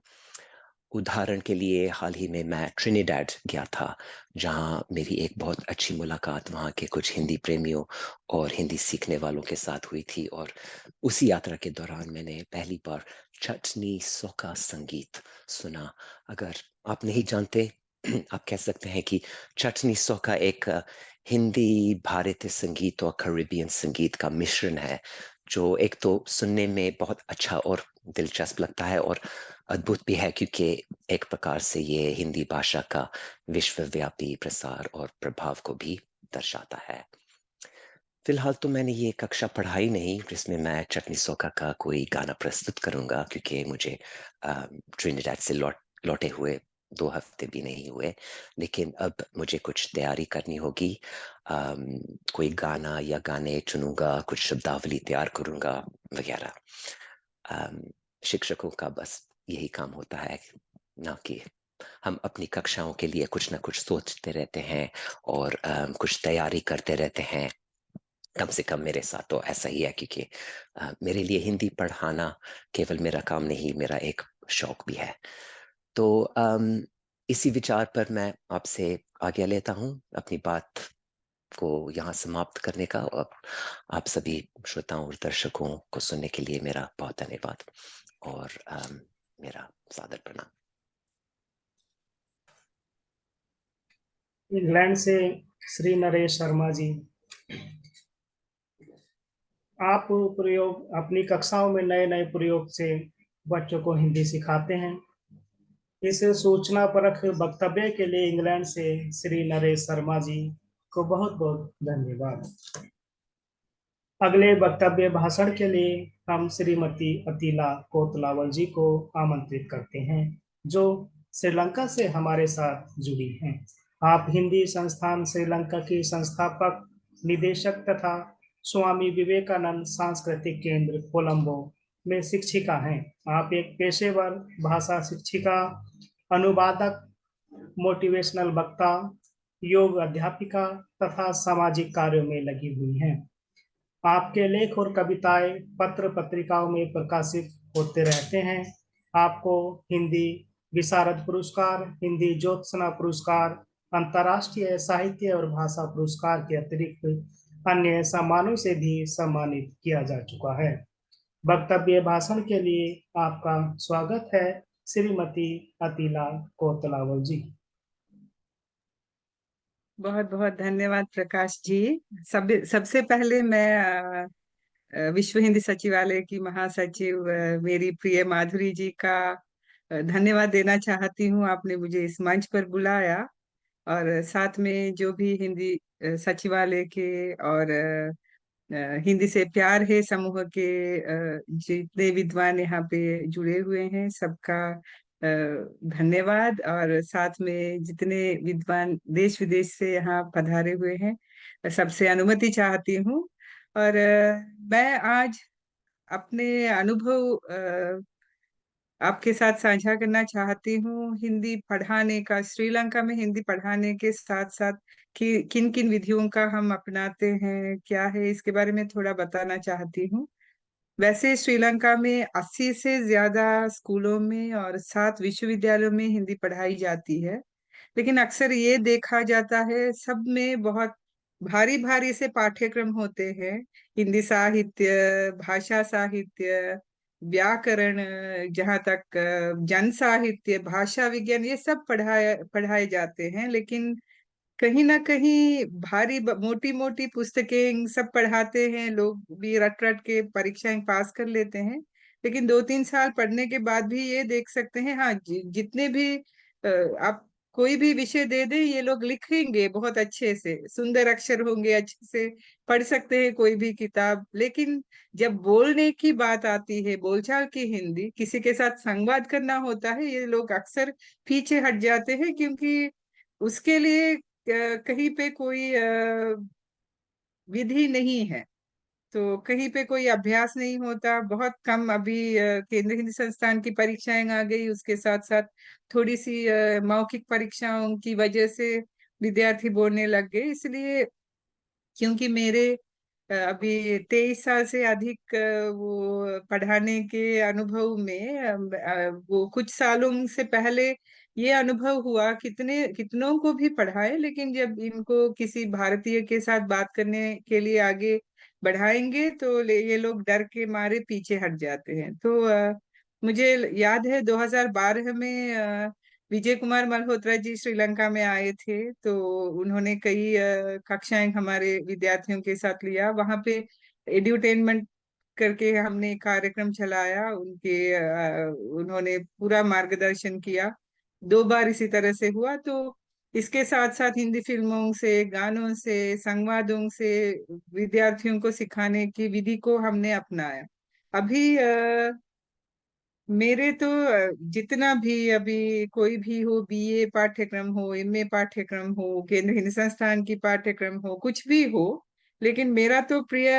उदाहरण के लिए हाल ही में मैं ट्रिनिडाड गया था, जहाँ मेरी एक बहुत अच्छी मुलाकात वहाँ के कुछ हिंदी प्रेमियों और हिंदी सीखने वालों के साथ हुई थी और उसी यात्रा के दौरान मैंने पहली बार चटनी सोका संगीत सुना। अगर आप नहीं जानते, आप कह सकते हैं कि चटनी सोका एक हिंदी, भारतीय संगीत और कैरिबियन संगीत का मिश्रण है, जो एक तो सुनने में बहुत अच्छा और दिलचस्प लगता है और अद्भुत भी है, क्योंकि एक प्रकार से ये हिंदी भाषा का विश्वव्यापी प्रसार और प्रभाव को भी दर्शाता है। फिलहाल तो मैंने ये कक्षा पढ़ाई नहीं जिसमें मैं चटनी सोका का कोई गाना प्रस्तुत करूंगा, क्योंकि मुझे ट्रिनिडाड से लौटे हुए 2 हफ्ते भी नहीं हुए, लेकिन अब मुझे कुछ तैयारी करनी होगी। कोई गाना या गाने चुनूंगा, कुछ शब्दावली तैयार करूंगा वगैरह। शिक्षकों का बस यही काम होता है, ना कि हम अपनी कक्षाओं के लिए कुछ ना कुछ सोचते रहते हैं और कुछ तैयारी करते रहते हैं। कम से कम मेरे साथ तो ऐसा ही है, क्योंकि मेरे लिए हिंदी पढ़ाना केवल मेरा काम नहीं, मेरा एक शौक भी है। तो इसी विचार पर मैं आपसे आज्ञा लेता हूँ अपनी बात को यहाँ समाप्त करने का, और आप सभी श्रोताओं और दर्शकों को सुनने के लिए मेरा बहुत धन्यवाद और मेरा सादर प्रणाम। इंग्लैंड से श्री नरेश शर्मा जी, आप प्रयोग अपनी कक्षाओं में नए नए प्रयोग से बच्चों को हिंदी सिखाते हैं। इस सूचना परख वक्तव्य के लिए इंग्लैंड से श्री नरेश शर्मा जी को बहुत बहुत धन्यवाद। अगले वक्तव्य भाषण के लिए हम श्रीमती अतीला कोतलावल जी को आमंत्रित करते हैं, जो श्रीलंका से हमारे साथ जुड़ी हैं। आप हिंदी संस्थान श्रीलंका की संस्थापक, निदेशक तथा स्वामी विवेकानंद सांस्कृतिक केंद्र कोलंबो में शिक्षिका हैं। आप एक पेशेवर भाषा शिक्षिका, अनुवादक, मोटिवेशनल वक्ता, योग अध्यापिका तथा सामाजिक कार्यों में लगी हुई हैं। आपके लेख और कविताएं पत्र पत्रिकाओं में प्रकाशित होते रहते हैं। आपको हिंदी विशारद पुरस्कार, हिंदी ज्योत्सना पुरस्कार, अंतर्राष्ट्रीय साहित्य और भाषा पुरस्कार के अतिरिक्त अन्य सम्मानों से भी सम्मानित किया जा चुका है। वक्तव्य भाषण के लिए आपका स्वागत है, श्रीमती अतीला कोतलावल जी। बहुत बहुत धन्यवाद प्रकाश जी। सबसे पहले मैं विश्व हिंदी सचिवालय की महासचिव मेरी प्रिय माधुरी जी का धन्यवाद देना चाहती हूँ। आपने मुझे इस मंच पर बुलाया और साथ में जो भी हिंदी सचिवालय के और हिंदी से प्यार है समूह के जितने विद्वान यहाँ पे जुड़े हुए हैं, सबका धन्यवाद। और साथ में जितने विद्वान देश विदेश से यहाँ पधारे हुए हैं, सबसे अनुमति चाहती हूँ। और मैं आज अपने अनुभव आपके साथ साझा करना चाहती हूँ। हिंदी पढ़ाने का, श्रीलंका में हिंदी पढ़ाने के साथ साथ कि किन किन विधियों का हम अपनाते हैं, क्या है, इसके बारे में थोड़ा बताना चाहती हूँ। वैसे श्रीलंका में 80 से ज्यादा स्कूलों में और 7 विश्वविद्यालयों में हिंदी पढ़ाई जाती है। लेकिन अक्सर ये देखा जाता है सब में बहुत भारी भारी से पाठ्यक्रम होते हैं। हिंदी साहित्य, भाषा साहित्य, व्याकरण, जहाँ तक जन साहित्य, भाषा विज्ञान, ये सब पढ़ाए पढ़ाए जाते हैं। लेकिन कहीं ना कहीं भारी मोटी मोटी पुस्तकें सब पढ़ाते हैं, लोग भी रट रट के परीक्षाएं पास कर लेते हैं। लेकिन 2-3 साल पढ़ने के बाद भी ये देख सकते हैं, हाँ जितने भी आप कोई भी विषय दे दे, ये लोग लिखेंगे बहुत अच्छे से, सुंदर अक्षर होंगे, अच्छे से पढ़ सकते हैं कोई भी किताब। लेकिन जब बोलने की बात आती है, बोलचाल की हिंदी, किसी के साथ संवाद करना होता है, ये लोग अक्सर पीछे हट जाते हैं, क्योंकि उसके लिए कहीं पे कोई विधि नहीं है। तो कहीं पे कोई अभ्यास नहीं होता, बहुत कम। अभी केंद्रीय हिंदी संस्थान की परीक्षाएं आ गई, उसके साथ साथ थोड़ी सी मौखिक परीक्षाओं की वजह से विद्यार्थी बोलने लग गए। इसलिए क्योंकि मेरे अभी 23 साल से अधिक वो पढ़ाने के अनुभव में वो कुछ सालों से पहले ये अनुभव हुआ, कितनों को भी पढ़ाए, लेकिन जब इनको किसी भारतीय के साथ बात करने के लिए आगे बढ़ाएंगे तो ये लोग डर के मारे पीछे हट जाते हैं। तो मुझे याद है 2012 में विजय कुमार मल्होत्रा जी श्रीलंका में आए थे। तो उन्होंने कई कक्षाएं हमारे विद्यार्थियों के साथ लिया। वहां पे एड्यूटेनमेंट करके हमने एक कार्यक्रम चलाया, उन्होंने पूरा मार्गदर्शन किया। 2 बार इसी तरह से हुआ। तो इसके साथ साथ हिंदी फिल्मों से, गानों से, संवादों से विद्यार्थियों को सिखाने की विधि को हमने अपनाया। अभी मेरे तो जितना भी अभी कोई भी हो, बीए पाठ्यक्रम हो, एमए पाठ्यक्रम हो, केंद्रीय हिंदी संस्थान की पाठ्यक्रम हो, कुछ भी हो, लेकिन मेरा तो प्रिय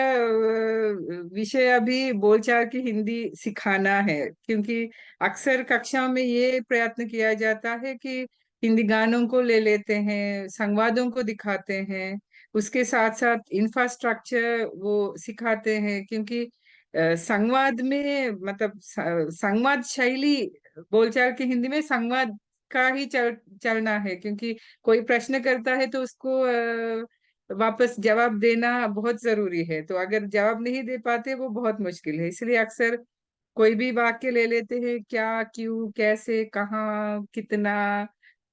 विषय अभी बोलचाल की हिंदी सिखाना है। क्योंकि अक्सर कक्षाओं में ये प्रयत्न किया जाता है कि हिंदी गानों को ले लेते हैं, संवादों को दिखाते हैं, उसके साथ साथ इंफ्रास्ट्रक्चर वो सिखाते हैं। क्योंकि संवाद में मतलब संवाद शैली, बोलचाल की हिंदी में संवाद का ही चलना है। क्योंकि कोई प्रश्न करता है तो उसको वापस जवाब देना बहुत जरूरी है। तो अगर जवाब नहीं दे पाते वो बहुत मुश्किल है। इसलिए अक्सर कोई भी वाक्य ले लेते हैं, क्या, क्यों, कैसे, कहाँ, कितना,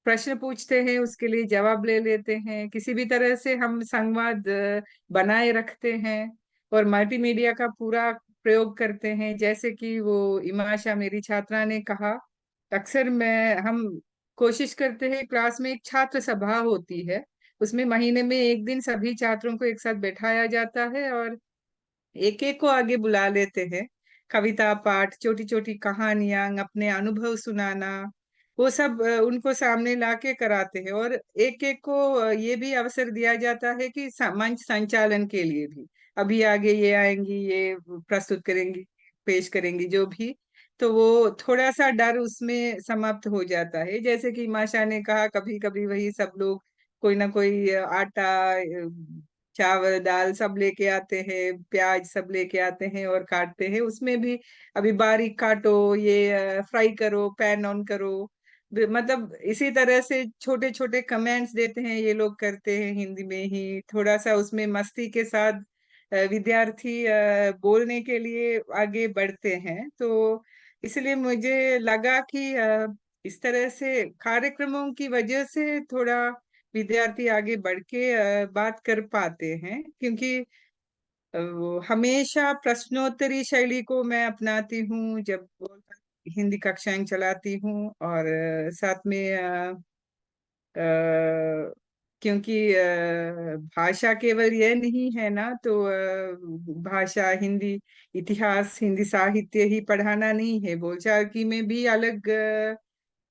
प्रश्न पूछते हैं, उसके लिए जवाब ले लेते हैं। किसी भी तरह से हम संवाद बनाए रखते हैं और मल्टीमीडिया का पूरा प्रयोग करते हैं। जैसे कि वो इमाशा मेरी छात्रा ने कहा, अक्सर हम कोशिश करते हैं, क्लास में एक छात्र सभा होती है, उसमें महीने में एक दिन सभी छात्रों को एक साथ बैठाया जाता है और एक एक को आगे बुला लेते हैं। कविता पाठ, छोटी छोटी कहानियां, अपने अनुभव सुनाना, वो सब उनको सामने लाके कराते हैं। और एक एक को ये भी अवसर दिया जाता है कि मंच संचालन के लिए भी, अभी आगे ये आएंगी, ये प्रस्तुत करेंगी, पेश करेंगी जो भी। तो वो थोड़ा सा डर उसमें समाप्त हो जाता है। जैसे कि माशा ने कहा, कभी कभी वही सब लोग कोई ना कोई आटा, चावल, दाल सब लेके आते हैं, प्याज सब लेके आते हैं और काटते हैं। उसमें भी अभी बारीक काटो, ये फ्राई करो, पैन ऑन करो, मतलब इसी तरह से छोटे छोटे कमेंट्स देते हैं, ये लोग करते हैं हिंदी में ही। थोड़ा सा उसमें मस्ती के साथ विद्यार्थी बोलने के लिए आगे बढ़ते हैं। तो इसलिए मुझे लगा कि इस तरह से कार्यक्रमों की वजह से थोड़ा विद्यार्थी आगे बढ़ के बात कर पाते हैं। क्योंकि वो हमेशा प्रश्नोत्तरी शैली को मैं अपनाती हूँ जब हिंदी कक्षाएं चलाती हूँ। और साथ में क्योंकि भाषा केवल यह नहीं है ना, तो भाषा, हिंदी इतिहास, हिंदी साहित्य ही पढ़ाना नहीं है, बोलचाल की में भी अलग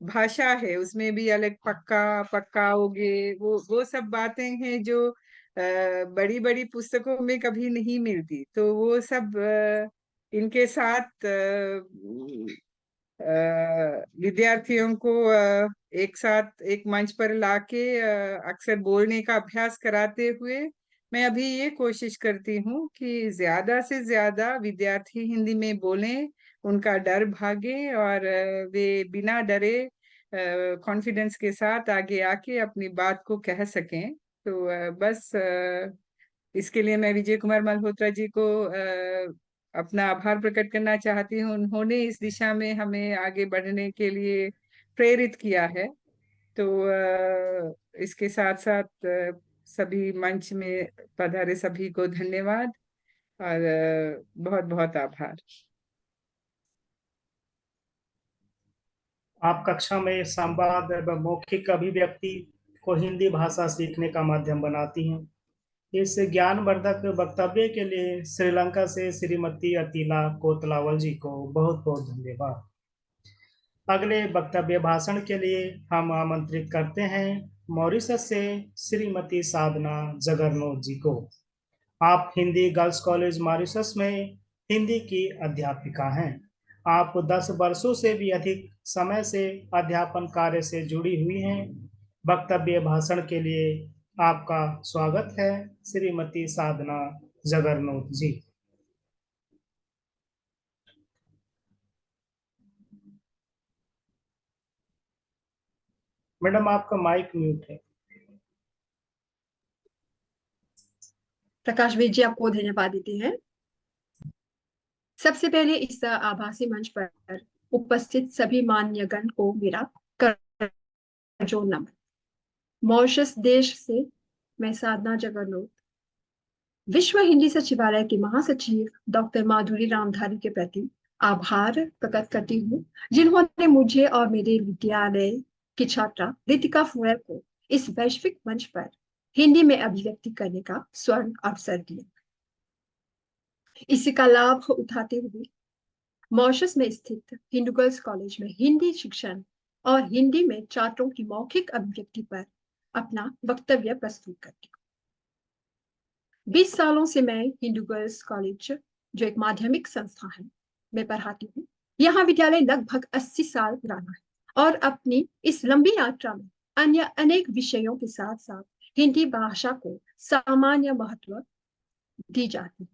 भाषा है, उसमें भी अलग पक्का पक्काओगे, वो सब बातें हैं जो बड़ी बड़ी पुस्तकों में कभी नहीं मिलती। तो वो सब इनके साथ विद्यार्थियों को एक साथ एक मंच पर लाके अक्सर बोलने का अभ्यास कराते हुए मैं अभी ये कोशिश करती हूँ कि ज्यादा से ज्यादा विद्यार्थी हिंदी में बोलें, उनका डर भागे और वे बिना डरे कॉन्फिडेंस के साथ आगे आके अपनी बात को कह सकें। तो बस इसके लिए मैं विजय कुमार मल्होत्रा जी को अपना आभार प्रकट करना चाहती हूँ। उन्होंने इस दिशा में हमें आगे बढ़ने के लिए प्रेरित किया है। तो इसके साथ साथ सभी मंच में पधारे सभी को धन्यवाद और बहुत बहुत आभार। आप कक्षा में संवाद एवं मौखिक अभिव्यक्ति को हिंदी भाषा सीखने का माध्यम बनाती हैं। इस ज्ञानवर्धक वक्तव्य के लिए श्रीलंका से श्रीमती अतीला कोतलावल जी को बहुत बहुत धन्यवाद। अगले वक्तव्य भाषण के लिए हम आमंत्रित करते हैं मॉरिशस से श्रीमती साधना जगरनोत जी को। आप हिंदी गर्ल्स कॉलेज मॉरिशस में हिंदी की अध्यापिका हैं। आप 10 वर्षों से भी अधिक समय से अध्यापन कार्य से जुड़ी हुई हैं। वक्तव्य भाषण के लिए आपका स्वागत है श्रीमती साधना जगरनोत जी। मैडम आपका माइक म्यूट है। प्रकाश भाई जी आपको धन्यवाद देते हैं। सबसे पहले इस आभासी मंच पर उपस्थित सभी मान्यगण को मेरा करजोर नमन। मॉरिशस देश से मैं साधना जगरनोत विश्व हिंदी सचिवालय के महासचिव डॉक्टर माधुरी रामधारी के प्रति आभार प्रकट करती हूँ, जिन्होंने मुझे और मेरे विद्यालय की छात्रा रितिका फुएर को इस वैश्विक मंच पर हिंदी में अभिव्यक्ति करने का स्वर्ण अवसर दिया। इसी का लाभ उठाते हुए मॉरिशस में स्थित हिंदू गर्ल्स कॉलेज में हिंदी शिक्षण और हिंदी में छात्रों की मौखिक अभिव्यक्ति पर अपना वक्तव्य प्रस्तुत करती हूँ। 20 सालों से मैं हिंदू गर्ल्स कॉलेज, जो एक माध्यमिक संस्था है, में पढ़ाती हूँ। यहाँ विद्यालय लगभग 80 साल पुराना है और अपनी इस लंबी यात्रा में अन्य अनेक विषयों के साथ साथ हिंदी भाषा को सामान्य महत्व दी जाती है,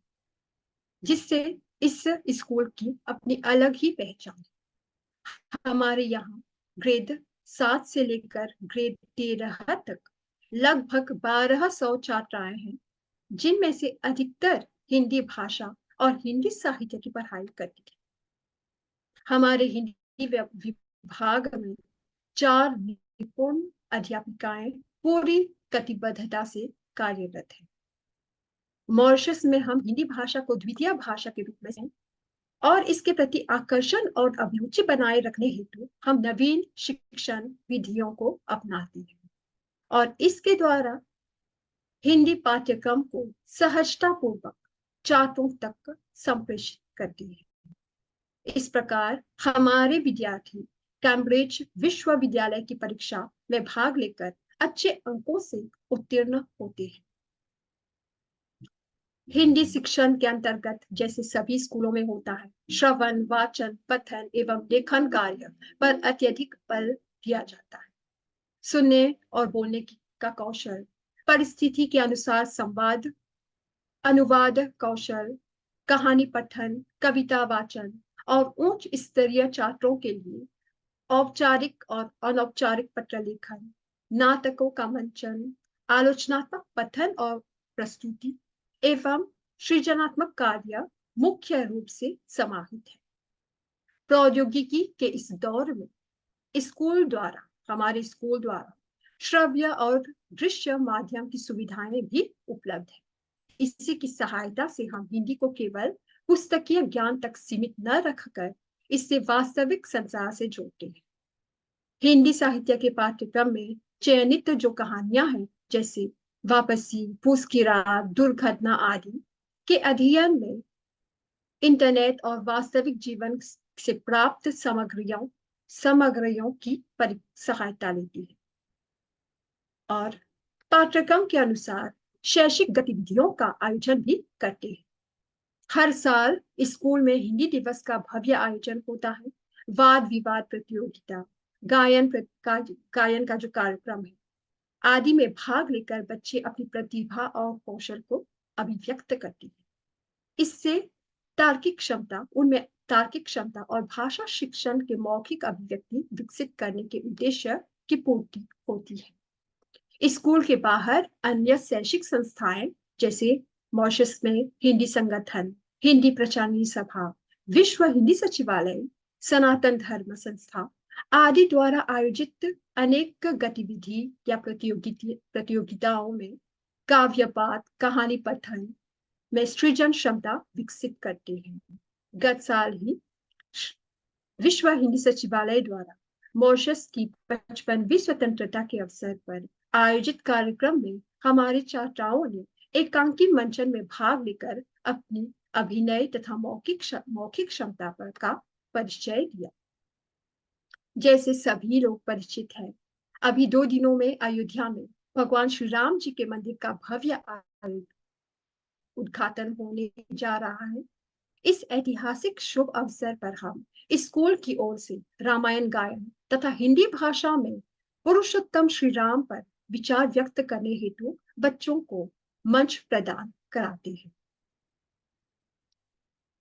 जिससे इस स्कूल की अपनी अलग ही पहचान है। हमारे यहाँ ग्रेड 7 से लेकर ग्रेड 13 तक लगभग 1200 छात्राएं हैं, जिनमें से अधिकतर हिंदी भाषा और हिंदी साहित्य की पढ़ाई करती है। हमारे हिंदी विभाग में 4 निपुण अध्यापिकाएं पूरी कटिबद्धता से कार्यरत हैं। मॉरिशस में हम हिंदी भाषा को द्वितीय भाषा के रूप में हैं और इसके प्रति आकर्षण और अभिरुचि बनाए रखने हेतु हम नवीन शिक्षण विधियों को अपनाते हैं और इसके द्वारा हिंदी पाठ्यक्रम को सहजतापूर्वक छात्रों तक संप्रेषित करती है। इस प्रकार हमारे विद्यार्थी कैम्ब्रिज विश्वविद्यालय की परीक्षा में भाग लेकर अच्छे अंकों से उत्तीर्ण होते हैं। हिंदी शिक्षण के अंतर्गत जैसे सभी स्कूलों में होता है, श्रवण, वाचन, पठन एवं लेखन कार्य पर अत्यधिक बल दिया जाता है। सुनने और बोलने का कौशल, परिस्थिति के अनुसार संवाद, अनुवाद कौशल, कहानी पठन, कविता वाचन और उच्च स्तरीय छात्रों के लिए औपचारिक और अनौपचारिक पत्र लेखन, नाटकों का मंचन, आलोचनात्मक पठन और प्रस्तुति एवं सृजनात्मक कार्य मुख्य रूप से समाहित है। प्रौद्योगिकी के इस दौर में हमारे स्कूल द्वारा श्रव्य और दृश्य माध्यम की सुविधाएं भी उपलब्ध है। इसी की सहायता से हम हिंदी को केवल पुस्तकीय ज्ञान तक सीमित न रखकर इससे वास्तविक संसार से जोड़ते हैं। हिंदी साहित्य के पाठ्यक्रम में चयनित जो कहानियां हैं, जैसे वापसी, फूस की रात, दुर्घटना आदि के अध्ययन में इंटरनेट और वास्तविक जीवन से प्राप्त सामग्रियों सामग्रियों की सहायता लेती है और पाठ्यक्रम के अनुसार शैक्षिक गतिविधियों का आयोजन भी करते हैं। हर साल स्कूल में हिंदी दिवस का भव्य आयोजन होता है। वाद विवाद प्रतियोगिता, गायन का जो कार्यक्रम है आदि में भाग लेकर बच्चे अपनी प्रतिभा और कौशल को अभिव्यक्त करते हैं। इससे उनमें तार्किक क्षमता और भाषा शिक्षण के मौखिक अभिव्यक्ति विकसित करने के उद्देश्य की पूर्ति होती है। स्कूल के बाहर अन्य शैक्षिक संस्थाएं जैसे मॉरिशस में हिंदी संगठन, हिंदी प्रचारणी सभा, विश्व हिंदी सचिवालय, सनातन धर्म संस्था आदि द्वारा आयोजित अनेक गतिविधि या प्रतियोगिताओं में काव्य पाठ, कहानी पठन में सृजन क्षमता विकसित करते हैं। गत साल ही विश्व हिंदी सचिवालय द्वारा मॉरिशस की 55वीं स्वतंत्रता के अवसर पर आयोजित कार्यक्रम में हमारे छात्राओं ने एकांकी मंचन में भाग लेकर अपनी अभिनय तथा मौखिक क्षमता का परिचय दिया। जैसे सभी लोग परिचित हैं, अभी 2 दिनों में अयोध्या में भगवान श्री राम जी के मंदिर का भव्य उद्घाटन होने जा रहा है। इस ऐतिहासिक शुभ अवसर पर हम स्कूल की ओर से रामायण गायन तथा हिंदी भाषा में पुरुषोत्तम श्री राम पर विचार व्यक्त करने हेतु बच्चों को मंच प्रदान कराते हैं।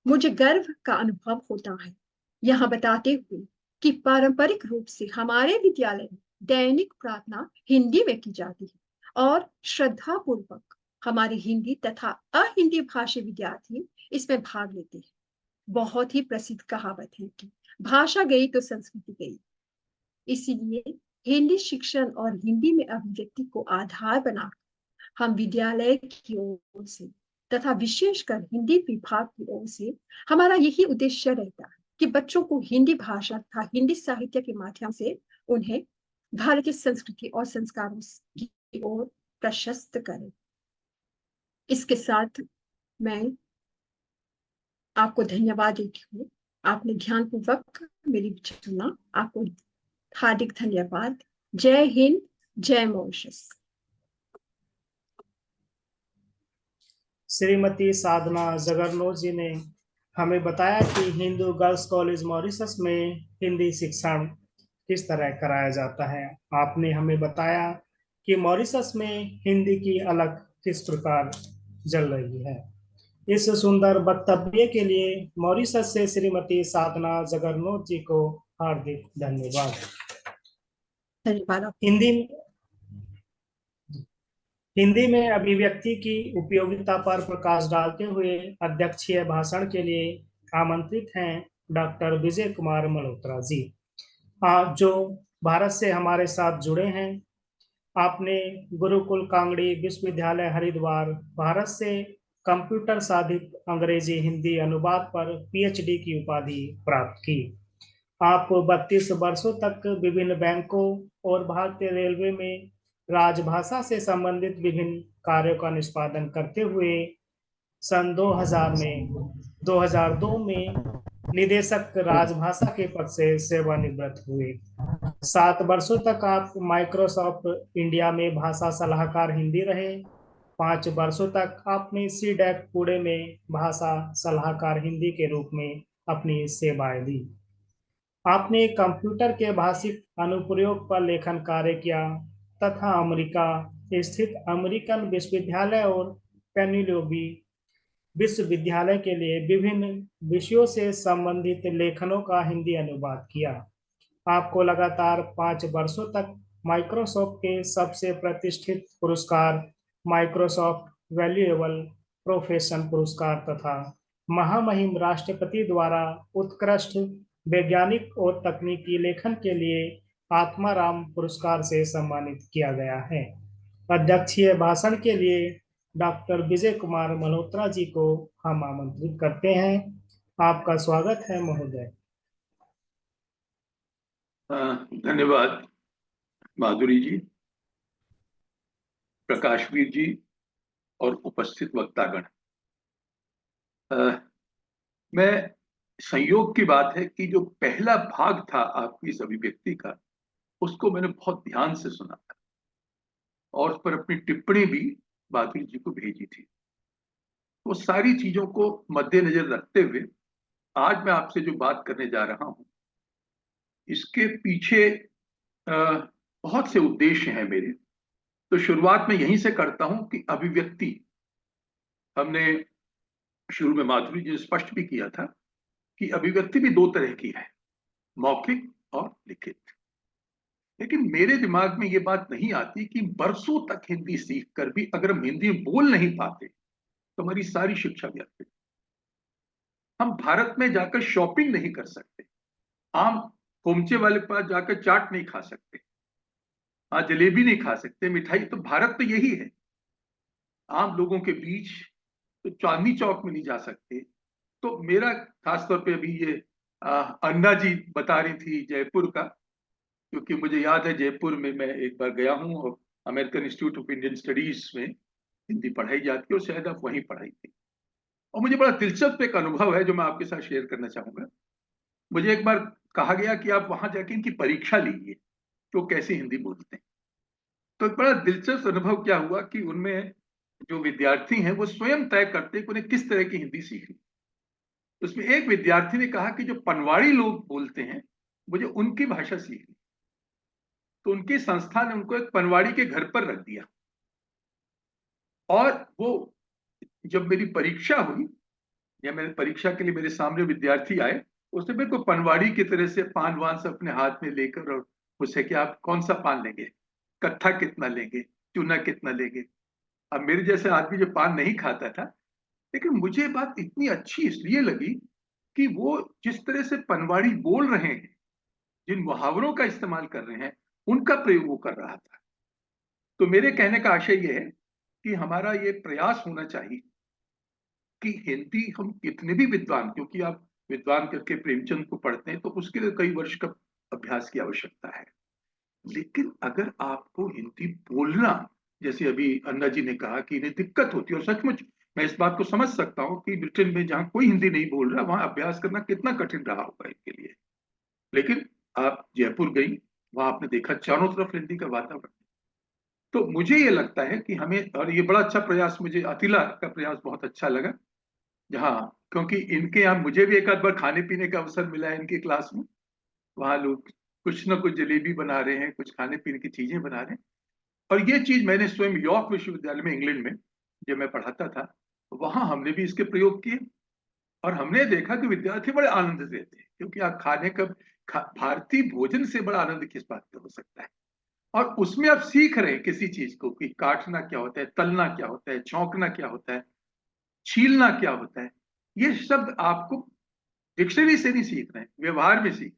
मुझे गर्व का अनुभव होता है यहाँ बताते हुए कि पारंपरिक रूप से हमारे विद्यालय में दैनिक प्रार्थना हिंदी में की जाती है और श्रद्धा पूर्वक हमारे हिंदी तथा अहिंदी भाषी विद्यार्थी इसमें भाग लेते हैं। बहुत ही प्रसिद्ध कहावत है कि भाषा गई तो संस्कृति गई। इसीलिए हिंदी शिक्षण और हिंदी में अभिव्यक्ति को आधार बनाकर हम विद्यालय की ओर से तथा विशेषकर हिंदी विभाग की ओर से हमारा यही उद्देश्य रहता है कि बच्चों को हिंदी भाषा तथा हिंदी साहित्य के माध्यम से उन्हें भारतीय संस्कृति और संस्कारों की ओर प्रशस्त करें। इसके साथ मैं आपको धन्यवाद देती हूँ। आपने ध्यानपूर्वक मेरी बात सुना। आपको हार्दिक धन्यवाद। जय हिंद, जय मॉरिशस। श्रीमती साधना जगरनोत जी ने हमें बताया कि हिंदू गर्ल्स कॉलेज मॉरिशस में हिंदी शिक्षण किस तरह कराया जाता है। आपने हमें बताया कि मॉरिशस में हिंदी की अलग किस प्रकार जल रही है। इस सुंदर वक्तव्य के लिए मॉरिशस से श्रीमती साधना जगरनोत जी को हार्दिक धन्यवाद। धन्यवाद। हिंदी में अभिव्यक्ति की उपयोगिता पर प्रकाश डालते हुए अध्यक्षीय भाषण के लिए आमंत्रित हैं डॉक्टर विजय कुमार मल्होत्रा जी, जो भारत से हमारे साथ जुड़े हैं। आपने गुरुकुल कांगड़ी विश्वविद्यालय हरिद्वार भारत से कंप्यूटर साधित अंग्रेजी हिंदी अनुवाद पर पीएचडी की उपाधि प्राप्त की। आप 32 वर्षों तक विभिन्न बैंकों और भारतीय रेलवे में राजभाषा से संबंधित विभिन्न कार्यों का निष्पादन करते हुए सन 2002 में निदेशक राजभाषा के पद से सेवानिवृत्त हुए। 7 वर्षों तक आप माइक्रोसॉफ्ट इंडिया में भाषा सलाहकार हिंदी रहे। 5 वर्षों तक आपने सीडैक पुणे में भाषा सलाहकार हिंदी के रूप में अपनी सेवाएं दी। आपने कंप्यूटर के भाषिक अनुप्रयोग पर लेखन कार्य किया तथा अमेरिका स्थित अमेरिकन विश्वविद्यालय और पेनिलोबी विश्वविद्यालय के लिए विभिन्न विषयों से संबंधित लेखनों का हिंदी अनुवाद किया। आपको लगातार 5 वर्षों तक माइक्रोसॉफ्ट के सबसे प्रतिष्ठित पुरस्कार माइक्रोसॉफ्ट वैल्यूएबल प्रोफेशन पुरस्कार तथा महामहिम राष्ट्रपति द्वारा उत्कृष्ट वैज्ञानिक और तकनीकी लेखन के लिए आत्माराम पुरस्कार से सम्मानित किया गया है। अध्यक्षीय भाषण के लिए डॉक्टर विजय कुमार मल्होत्रा जी को हम आमंत्रित करते हैं। आपका स्वागत है महोदय। धन्यवाद माधुरी जी, प्रकाशवीर जी और उपस्थित वक्तागण। मैं संयोग की बात है कि जो पहला भाग था आपकी इस अभिव्यक्ति का, उसको मैंने बहुत ध्यान से सुना था और उस पर अपनी टिप्पणी भी माधुरी जी को भेजी थी। वो सारी चीजों को मद्देनजर रखते हुए आज मैं आपसे जो बात करने जा रहा हूं, इसके पीछे बहुत से उद्देश्य हैं मेरे। तो शुरुआत में यहीं से करता हूं कि अभिव्यक्ति, हमने शुरू में माधुरी जी ने स्पष्ट भी किया था कि अभिव्यक्ति भी दो तरह की है, मौखिक और लिखित। लेकिन मेरे दिमाग में ये बात नहीं आती कि बरसों तक हिंदी सीख कर भी अगर हम हिंदी बोल नहीं पाते तो हमारी सारी शिक्षा व्यर्थ है। हम भारत में जाकर शॉपिंग नहीं कर सकते, आम खोमचे वाले के पास जाकर चाट नहीं खा सकते, हाँ जलेबी नहीं खा सकते, मिठाई, तो भारत तो यही है। आम लोगों के बीच तो चांदनी चौक में नहीं जा सकते। तो मेरा खासतौर पे अभी ये अन्ना जी बता रही थी जयपुर का, क्योंकि मुझे याद है जयपुर में मैं एक बार गया हूँ और American institute of Indian studies में हिंदी पढ़ाई जाती है और शायद आप वहीं पढ़ाई थी। और मुझे बड़ा दिलचस्प एक अनुभव है जो मैं आपके साथ शेयर करना चाहूंगा। मुझे एक बार कहा गया कि आप वहां जाके इनकी परीक्षा लीजिए कि वो कैसे हिंदी बोलते हैं। तो एक बड़ा दिलचस्प अनुभव क्या हुआ कि उनमें जो विद्यार्थी हैं वो स्वयं तय करते हैं कि उन्हें किस तरह की हिंदी सीखनी। उसमें एक विद्यार्थी ने कहा कि जो पनवाड़ी लोग बोलते हैं मुझे उनकी भाषा सीखनी। तो उनकी संस्था ने उनको एक पनवाड़ी के घर पर रख दिया और वो जब मेरी परीक्षा हुई या मेरे परीक्षा के लिए मेरे सामने विद्यार्थी आए, उसने मेरे को पनवाड़ी की तरह से पान वान से अपने हाथ में लेकर और मुझसे कि आप कौन सा पान लेंगे, कट्ठा कितना लेंगे, चूना कितना लेंगे। अब मेरे जैसे आदमी जो पान नहीं खाता था, लेकिन मुझे बात इतनी अच्छी इसलिए लगी कि वो जिस तरह से पनवाड़ी बोल रहे हैं, जिन मुहावरों का इस्तेमाल कर रहे हैं, उनका प्रयोग वो कर रहा था। तो मेरे कहने का आशय ये है कि हमारा ये प्रयास होना चाहिए कि हिंदी हम कितने भी विद्वान, क्योंकि आप विद्वान करके प्रेमचंद को पढ़ते हैं तो उसके लिए कई वर्ष का अभ्यास की आवश्यकता है। लेकिन अगर आपको हिंदी बोलना, जैसे अभी अन्ना जी ने कहा कि इन्हें दिक्कत होती है, और सचमुच मैं इस बात को समझ सकता हूँ कि ब्रिटेन में जहाँ कोई हिंदी नहीं बोल रहा वहां अभ्यास करना कितना कठिन रहा होगा इनके लिए। लेकिन आप जयपुर गई, वहां आपने देखा चारों तरफ हिंदी का वातावरण। तो मुझे ये लगता है कि हमें, और ये बड़ा अच्छा प्रयास, मुझे अतिला का प्रयास बहुत अच्छा लगा, जहाँ, क्योंकि इनके यहाँ मुझे भी एक आध बार खाने पीने का अवसर मिला है इनकी क्लास में। वहां लोग कुछ ना कुछ जलेबी बना रहे हैं, कुछ खाने पीने की चीजें बना रहे हैं। और ये चीज मैंने स्वयं यॉर्क विश्वविद्यालय में इंग्लैंड में जब मैं पढ़ाता था, वहां हमने भी इसके प्रयोग किए और हमने देखा कि विद्यार्थी बड़े आनंद से थे, क्योंकि आप खाने का भारतीय भोजन से बड़ा आनंद किस बात का हो सकता है। और उसमें आप सीख रहे हैं किसी चीज को कि काटना क्या होता है, तलना क्या होता है, छौंकना क्या होता है, छीलना क्या होता है। ये शब्द आपको डिक्शनरी से नहीं सीख रहे हैं, व्यवहार में सीख।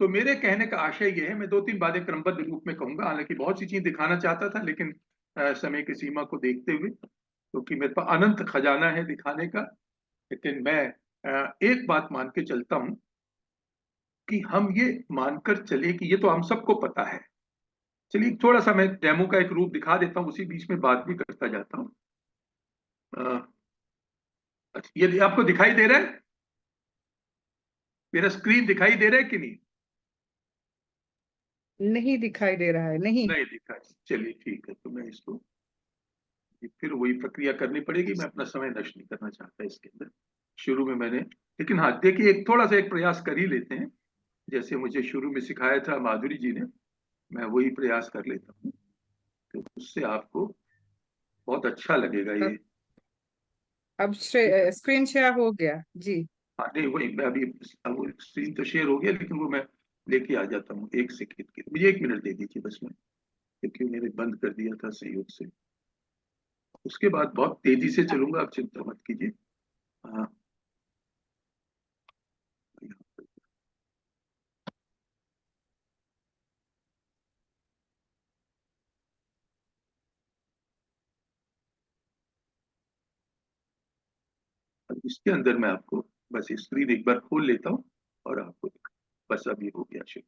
तो मेरे कहने का आशय ये है, मैं दो तीन बातें क्रमबद्ध रूप में कहूंगा, हालांकि बहुत सी चीजें दिखाना चाहता था लेकिन समय की सीमा को देखते हुए, क्योंकि मेरे पास अनंत खजाना है दिखाने का। लेकिन मैं एक बात मान के चलता हूं कि हम ये मानकर चले कि ये तो हम सबको पता है। चलिए थोड़ा सा मैं डेमो का एक रूप दिखा देता हूँ, उसी बीच में बात भी करता जाता हूँ। अच्छा, ये आपको दिखाई दे रहा है, मेरा स्क्रीन दिखाई दे रहा है कि नहीं? नहीं दिखाई दे रहा है, नहीं। नहीं दिखाई, चलिए ठीक है। तो मैं इसको फिर वही प्रक्रिया करनी पड़ेगी, मैं अपना समय नष्ट नहीं करना चाहता इसके अंदर। शुरू में मैंने, लेकिन हाँ देखिए, एक थोड़ा सा एक प्रयास कर ही लेते हैं, जैसे मुझे शुरू में सिखाया था माधुरी जी ने, मैं वही प्रयास कर लेता हूँ, तो उससे आपको बहुत अच्छा लगेगा ये। अब स्क्रीन शेयर हो गया जी। हाँ नहीं, वही मैं अभी, अब वो स्क्रीन तो शेयर हो गया, लेकिन वो मैं लेके आ जाता हूँ, एक सेकेंड के लिए मुझे 1 मिनट दे दीजिए बस, मैं क्योंकि मैंने बंद कर दिया था संयोग से। उसके बाद बहुत तेजी से चलूंगा, आप चिंता मत कीजिए। हाँ, अब इसके अंदर मैं आपको बस स्क्रीन एक बार खोल लेता हूँ और आपको बस अब ये हो गया शुरू।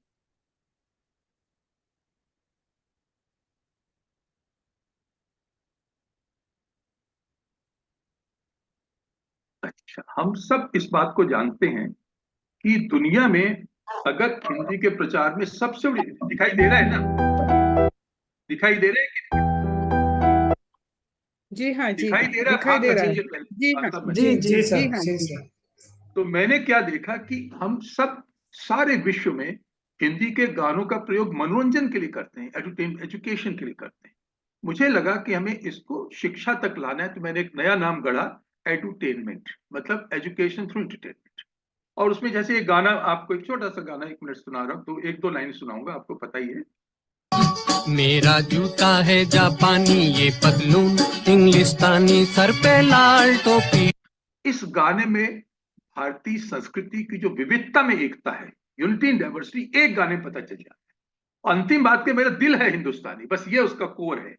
अच्छा, हम सब इस बात को जानते हैं कि दुनिया में अगर हिंदी के प्रचार में सबसे बड़ी, दिखाई दे रहा है ना, दिखाई दे रहा है कि जी हाँ, जी दिखाई हाँ, दे रहा है? दिखाई दे रहा है। कीजिए पहले, जी हाँ, तब मैं जी जी जी सर, हाँ, जी जी सर। तो मैंने क्या देखा कि हम सब सारे विश्व में हिंदी के गानों का प्रयोग मनोरंजन के लिए करते हैं, एजुकेशन के लिए करते हैं। मुझे लगा कि हमें इसको शिक्षा तक लाना है, तो मैंने एक नया नाम गढ़ा, एडुटेनमेंट, मतलब एजुकेशन थ्रू एंटरटेनमेंट। और उसमें जैसे एक गाना, आपको एक छोटा सा गाना 1 मिनट सुना रहा हूँ, तो 1-2 लाइन सुनाऊंगा, आपको पता ही है। मेरा जूता है जापानी, ये पतलून इंग्लिस्तानी, सर पे लाल टोपी। इस गाने में भारतीय संस्कृति की जो विविधता में एकता है, यूनिटी इन डाइवर्सिटी, एक गाने में पता चल जाता है। अंतिम बात के मेरा दिल है हिंदुस्तानी, बस ये उसका कोर है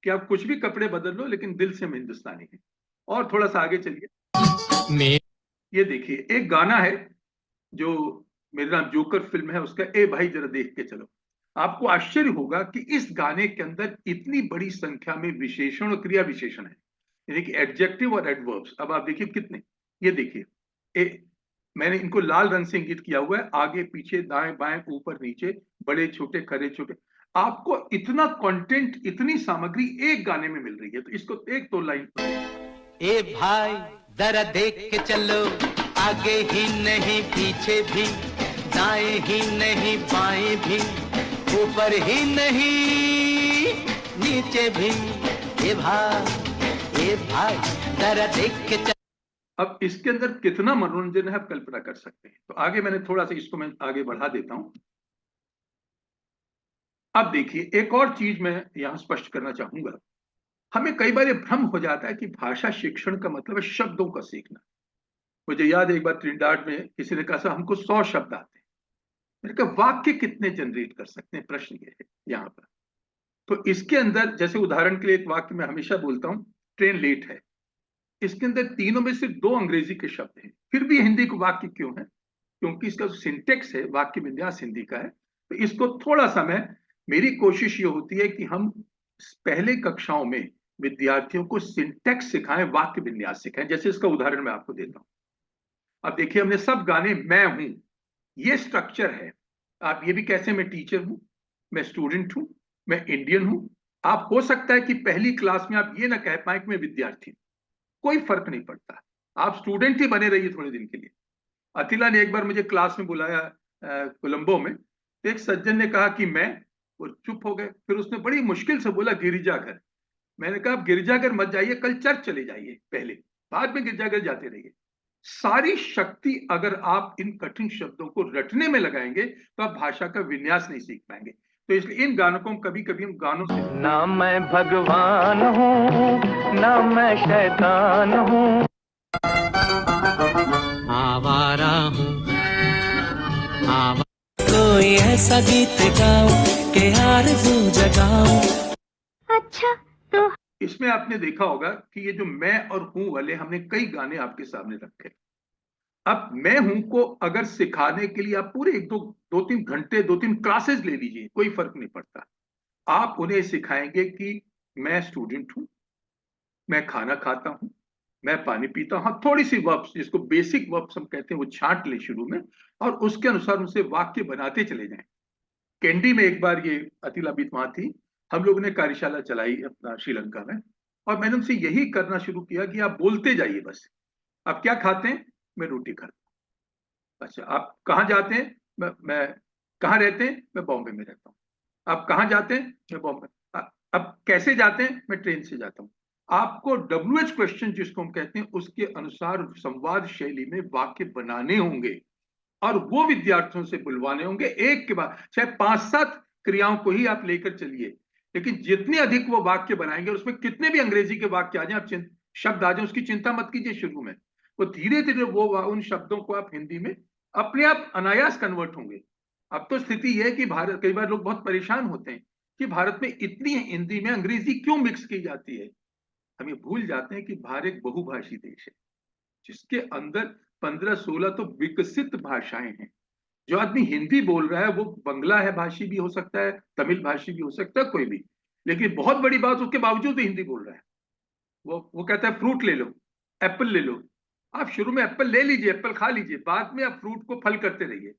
कि आप कुछ भी कपड़े बदल लो लेकिन दिल से हम हिंदुस्तानी है। और थोड़ा सा आगे चलिए, ये देखिए एक गाना है जो मेरे नाम जोकर फिल्म है, उसका ए भाई जरा देख के चलो। आपको आश्चर्य होगा कि इस गाने के अंदर इतनी बड़ी संख्या में विशेषण और क्रिया विशेषण है, यानी कि एडजेक्टिव और एडवर्ब्स। अब आप देखिए कितने, ये देखिए, मैंने इनको लाल रंग से इंगित किया हुआ है, आगे पीछे दाएं बाएं ऊपर नीचे, बड़े छोटे खरे छोटे। आपको इतना कंटेंट, इतनी सामग्री एक गाने में मिल रही है, तो इसको 1-2 लाइन। ए भाई जरा देख के चलो, आगे ही नहीं पीछे भी, दाएं ही नहीं बाएं भी, ऊपर ही नहीं नीचे भी। ए भाई जरा देख के चलो। अब इसके अंदर कितना मनोरंजन है आप कल्पना कर सकते हैं। तो आगे मैंने थोड़ा सा इसको मैं आगे बढ़ा देता हूं। अब देखिए एक और चीज मैं यहां स्पष्ट करना चाहूंगा। हमें कई बार ये भ्रम हो जाता है कि भाषा शिक्षण का मतलब है शब्दों का सीखना। मुझे याद है एक बार ट्रिनिडाड में किसी ने कहा हमको 100 शब्द आते हैं। मैंने कहा वाक्य कितने जनरेट कर सकते हैं, प्रश्न ये है यहाँ पर। तो इसके अंदर जैसे उदाहरण के लिए एक वाक्य मैं हमेशा बोलता हूँ, ट्रेन लेट है। इसके अंदर तीनों में से 2 अंग्रेजी के शब्द हैं, फिर भी हिंदी को वाक्य क्यों है? क्योंकि इसका जो सिंटेक्स है, वाक्य विन्यास हिंदी का है। तो इसको थोड़ा सा मेरी कोशिश ये होती है कि हम पहले कक्षाओं में विद्यार्थियों को सिंटेक्स सिखाएं, वाक्य विन्यास सिखाएं। जैसे इसका उदाहरण मैं आपको देता हूं। अब देखिए हमने सब गाने मैं हूं, ये स्ट्रक्चर है। आप ये भी कैसे, मैं टीचर हूं, मैं स्टूडेंट हूं, मैं इंडियन हूं। आप हो सकता है कि पहली क्लास में आप ये ना कह पाए कि मैं विद्यार्थी हूं, कोई फर्क नहीं पड़ता, आप स्टूडेंट ही बने रहिए थोड़े दिन के लिए। अतिला ने एक बार मुझे क्लास में बुलाया कोलंबो में, तो एक सज्जन ने कहा कि मैं, वो चुप हो गए। फिर उसने बड़ी मुश्किल से बोला गिरिजाघर। मैंने कहा आप गिरिजाघर मत जाइए, कल चर्च चले जाइए पहले, बाद में गिरिजाघर जाते रहिए। सारी शक्ति अगर आप इन कठिन शब्दों को रटने में लगाएंगे तो आप भाषा का विन्यास नहीं सीख पाएंगे। तो इसलिए इन गानों को कभी कभी हम गानों से, ना मैं भगवान हूँ ना मैं शैतान हूँ, आवारा हूँ कोई ऐसा गीत गाओ के आरज़ू जगाओ। अच्छा तो इसमें आपने देखा होगा कि ये जो मैं और हूं वाले हमने कई गाने आपके सामने रखे। अब मैं हूं को अगर सिखाने के लिए आप पूरे 2-3 घंटे 2-3 क्लासेस ले लीजिए, कोई फर्क नहीं पड़ता। आप उन्हें सिखाएंगे कि मैं स्टूडेंट हूं, मैं खाना खाता हूं, मैं पानी पीता हूं। हाँ, थोड़ी सी वर्ब्स, जिसको बेसिक वर्ब्स हम कहते हैं, वो छांट ले शुरू में, और उसके अनुसार उनसे वाक्य बनाते चले जाएं। कैंडी में एक बार, ये अतिला बीत वहां थी, हम लोगों ने कार्यशाला चलाई अपना श्रीलंका में, और मैंने उनसे यही करना शुरू किया कि आप बोलते जाइए बस। आप क्या खाते हैं? मैं रोटी खाता हूं। अच्छा, आप कहाँ जाते हैं? मैं कहाँ रहते हैं? मैं बॉम्बे में रहता हूँ। आप कहाँ जाते हैं? मैं बॉम्बे। अब कैसे जाते हैं? मैं ट्रेन से जाता हूँ। आपको WH क्वेश्चन जिसको हम कहते हैं, उसके अनुसार संवाद शैली में वाक्य बनाने होंगे, और वो विद्यार्थियों से बुलवाने होंगे एक के बाद, चाहे 5-7 क्रियाओं को ही आप लेकर चलिए, लेकिन जितने अधिक वो वाक्य बनाएंगे, उसमें कितने भी अंग्रेजी के वाक्य आ जाए, आप शब्द आ जाए, उसकी चिंता मत कीजिए शुरू में। वो धीरे धीरे वो उन शब्दों को आप हिंदी में अपने आप अनायास कन्वर्ट होंगे। अब तो स्थिति यह है कि भारत, कई बार लोग बहुत परेशान होते हैं कि भारत में इतनी हिंदी में अंग्रेजी क्यों मिक्स की जाती है। हम ये भूल जाते हैं कि भारत एक बहुभाषी देश है, जिसके अंदर 15-16 तो विकसित भाषाएं हैं। जो आदमी हिंदी बोल रहा है वो बंगला है भाषी भी हो सकता है, तमिल भाषी भी हो सकता है, कोई भी, लेकिन बहुत बड़ी बात, उसके बावजूद भी हिंदी बोल रहा है। वो कहता है फ्रूट ले लो, एप्पल ले लो, आप शुरू में एप्पल ले लीजिए, एप्पल खा लीजिए, बाद में आप फ्रूट को फल करते रहिए।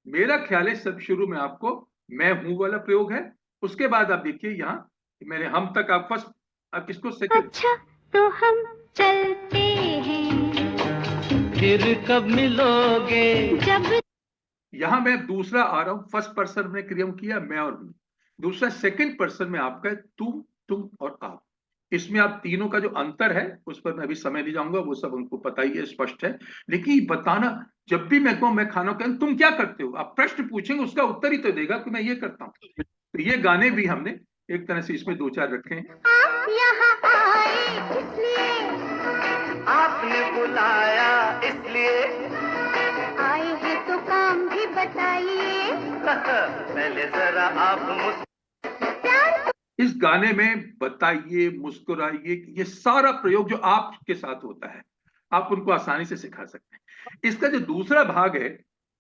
मेरा ख्याल है सब शुरू में आपको मैं हूं वाला प्रयोग है, उसके बाद आप देखिए यहाँ मैंने हम तक आप फर्स्ट, आप इसको सेकंड। अच्छा तो हम चलते हैं, फिर कब मिलोगे जब यहां मैं दूसरा आ रहा हूं, फर्स्ट पर्सन में क्रिया किया मैं और हूं, दूसरा सेकंड पर्सन में आपका है तुम और आप। इसमें आप तीनों का जो अंतर है उस पर मैं अभी समय नहीं जाऊंगा, वो सब उनको पता ही है, स्पष्ट है। लेकिन बताना, जब भी मैं कहूं मैं खाना कहूं तुम क्या करते हो, आप प्रश्न पूछेंगे उसका उत्तर ही तो देगा कि मैं ये करता हूं। तो ये गाने भी हमने एक तरह से इसमें दो चार रखे हैं। आप यहाँ आए इसलिए, आपने बुलाया इसलिए, आए हैं तो काम भी बताइए, पहले जरा आप प्यार इस गाने में बताइए, मुस्कुराइए, ये सारा प्रयोग जो आपके साथ होता है आप उनको आसानी से सिखा सकते हैं। इसका जो दूसरा भाग है,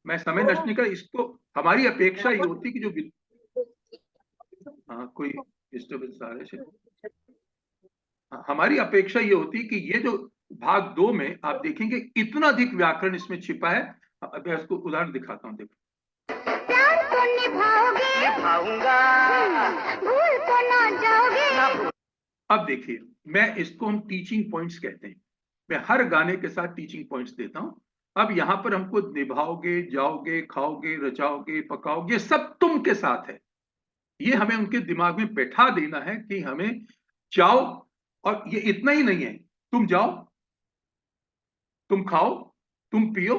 मैं समय नष्ट नहीं कर, इसको हमारी अपेक्षा ये होती कि जो कोई डिस्टर्बेंस आ रहे है, हमारी अपेक्षा ये होती कि ये जो भाग 2 में आप देखेंगे इतना अधिक व्याकरण इसमें छिपा है। अब मैं इसको उदाहरण दिखाता हूँ, देखो। प्यार तो निभाओगे, निभाऊंगा, भूल तो ना जाओगे। अब देखिए, मैं इसको हम टीचिंग पॉइंट्स कहते हैं, मैं हर गाने के साथ टीचिंग पॉइंट्स देता हूं। अब यहाँ पर हमको निभाओगे, जाओगे, खाओगे, रचाओगे, पकाओगे, ये सब तुम के साथ है। ये हमें उनके दिमाग में बैठा देना है कि हमें जाओ, और ये इतना ही नहीं है, तुम जाओ, तुम खाओ, तुम पियो,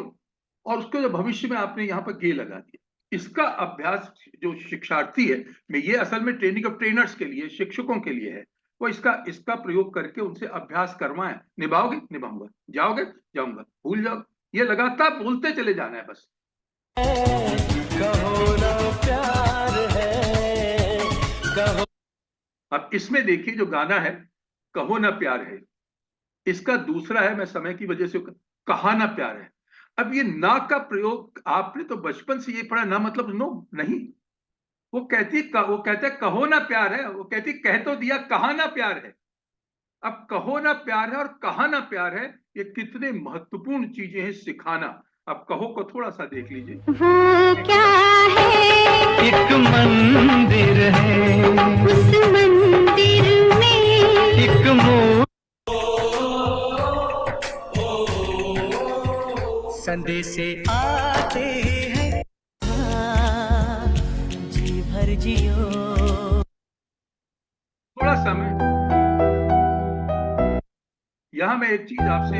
और उसको जो भविष्य में आपने यहाँ पर गे लगा दिया। इसका अभ्यास जो शिक्षार्थी है, मैं ये असल में ट्रेनिंग ऑफ ट्रेनर्स के लिए, शिक्षकों के लिए है, वो इसका प्रयोग करके उनसे अभ्यास करवाएं। निभाओगे, निभाऊंगा, जाओगे, जाऊंगा, भूल जाओ, ये लगातार बोलते चले जाना है बस। कहो ना प्यार है, कहो। अब इसमें देखिए जो गाना है कहो ना प्यार है, इसका दूसरा है, मैं समय की वजह से कहा ना प्यार है। अब ये ना का प्रयोग आपने तो बचपन से ये पढ़ा, ना मतलब नो नहीं, वो कहता है कहो ना प्यार है, वो कहती कह तो दिया, कहा ना प्यार है। अब कहो ना प्यार है और कहा ना प्यार है, ये कितने महत्वपूर्ण चीजें हैं सिखाना। अब कहो को थोड़ा सा देख लीजिए। वो क्या है, एक मंदिर है, उस मंदिर में एक संदेशे आते हैं, जी भर जियो। थोड़ा समय यहां मैं एक चीज आपसे,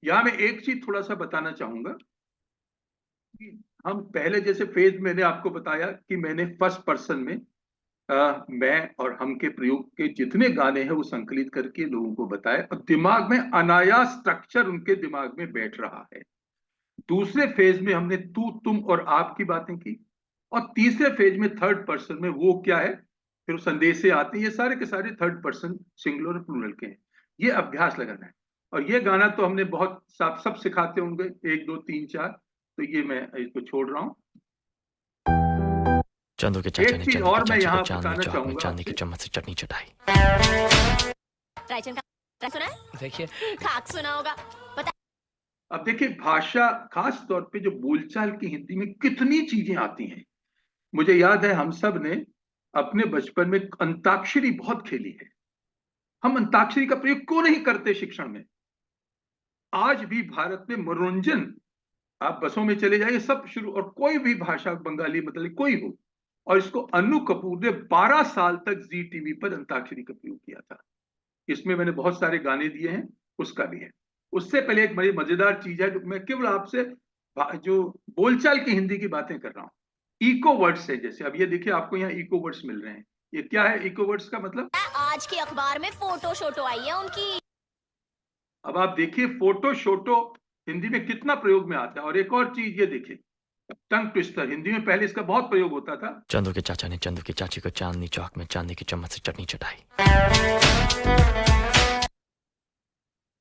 यहां मैं एक चीज थोड़ा सा बताना चाहूंगा। हम पहले जैसे फेज मैंने आपको बताया कि मैंने फर्स्ट पर्सन में मैं और हम के प्रयोग के जितने गाने हैं वो संकलित करके लोगों को बताए, और दिमाग में अनायास स्ट्रक्चर उनके दिमाग में बैठ रहा है। दूसरे फेज में हमने तू, तुम और आप की बातें की, और तीसरे फेज में थर्ड पर्सन में वो क्या है, फिर संदेश से आते हैं, ये सारे के सारे थर्ड पर्सन सिंगुलर और प्लूरल के हैं। ये अभ्यास लगाना है। और ये गाना तो हमने बहुत सब सिखाते होंगे, 1 2 3 4, तो ये मैं इसको छोड़ रहा हूँ। चंदू के चाचा ने चीज और मैं यहाँ बताना चांदी चाहूंगा, की चम्मच से चटनी चटाई। रायचन का सुना है? देखिए, खाक सुना होगा, पता। अब देखिए भाषा, खास तौर पे जो बोलचाल की हिंदी में कितनी चीजें आती हैं। मुझे याद है हम सब ने अपने बचपन में अंताक्षरी बहुत खेली है। हम अंताक्षरी का प्रयोग क्यों नहीं करते शिक्षण में? आज भी भारत में मनोरंजन, आप बसों में चले जाइए, सब शुरू, और कोई भी भाषा, बंगाली मतलब कोई हो, और इसको अन्नू कपूर ने 12 साल तक जी टीवी पर अंताक्षरी का प्रयोग किया था। इसमें मैंने बहुत सारे गाने दिए हैं, उसका भी है। उससे पहले एक बड़ी मजेदार चीज है जो मैं केवल आपसे जो बोलचाल की हिंदी की बातें कर रहा हूँ, इको वर्ड्स है। जैसे अब ये देखिए आपको यहाँ इको वर्ड्स मिल रहे हैं, ये क्या है इको वर्ड्स का मतलब? आज के अखबार में फोटो शोटो आई है उनकी। अब आप देखिए फोटो शोटो हिंदी में कितना प्रयोग में आता है। और एक और चीज ये देखिए, टंग ट्विस्टर, हिंदी में पहले इसका बहुत प्रयोग होता था। चंदू के चाचा ने चंदू की चाची को चांदनी चौक में चांदी की चम्मच से चटनी चटाई।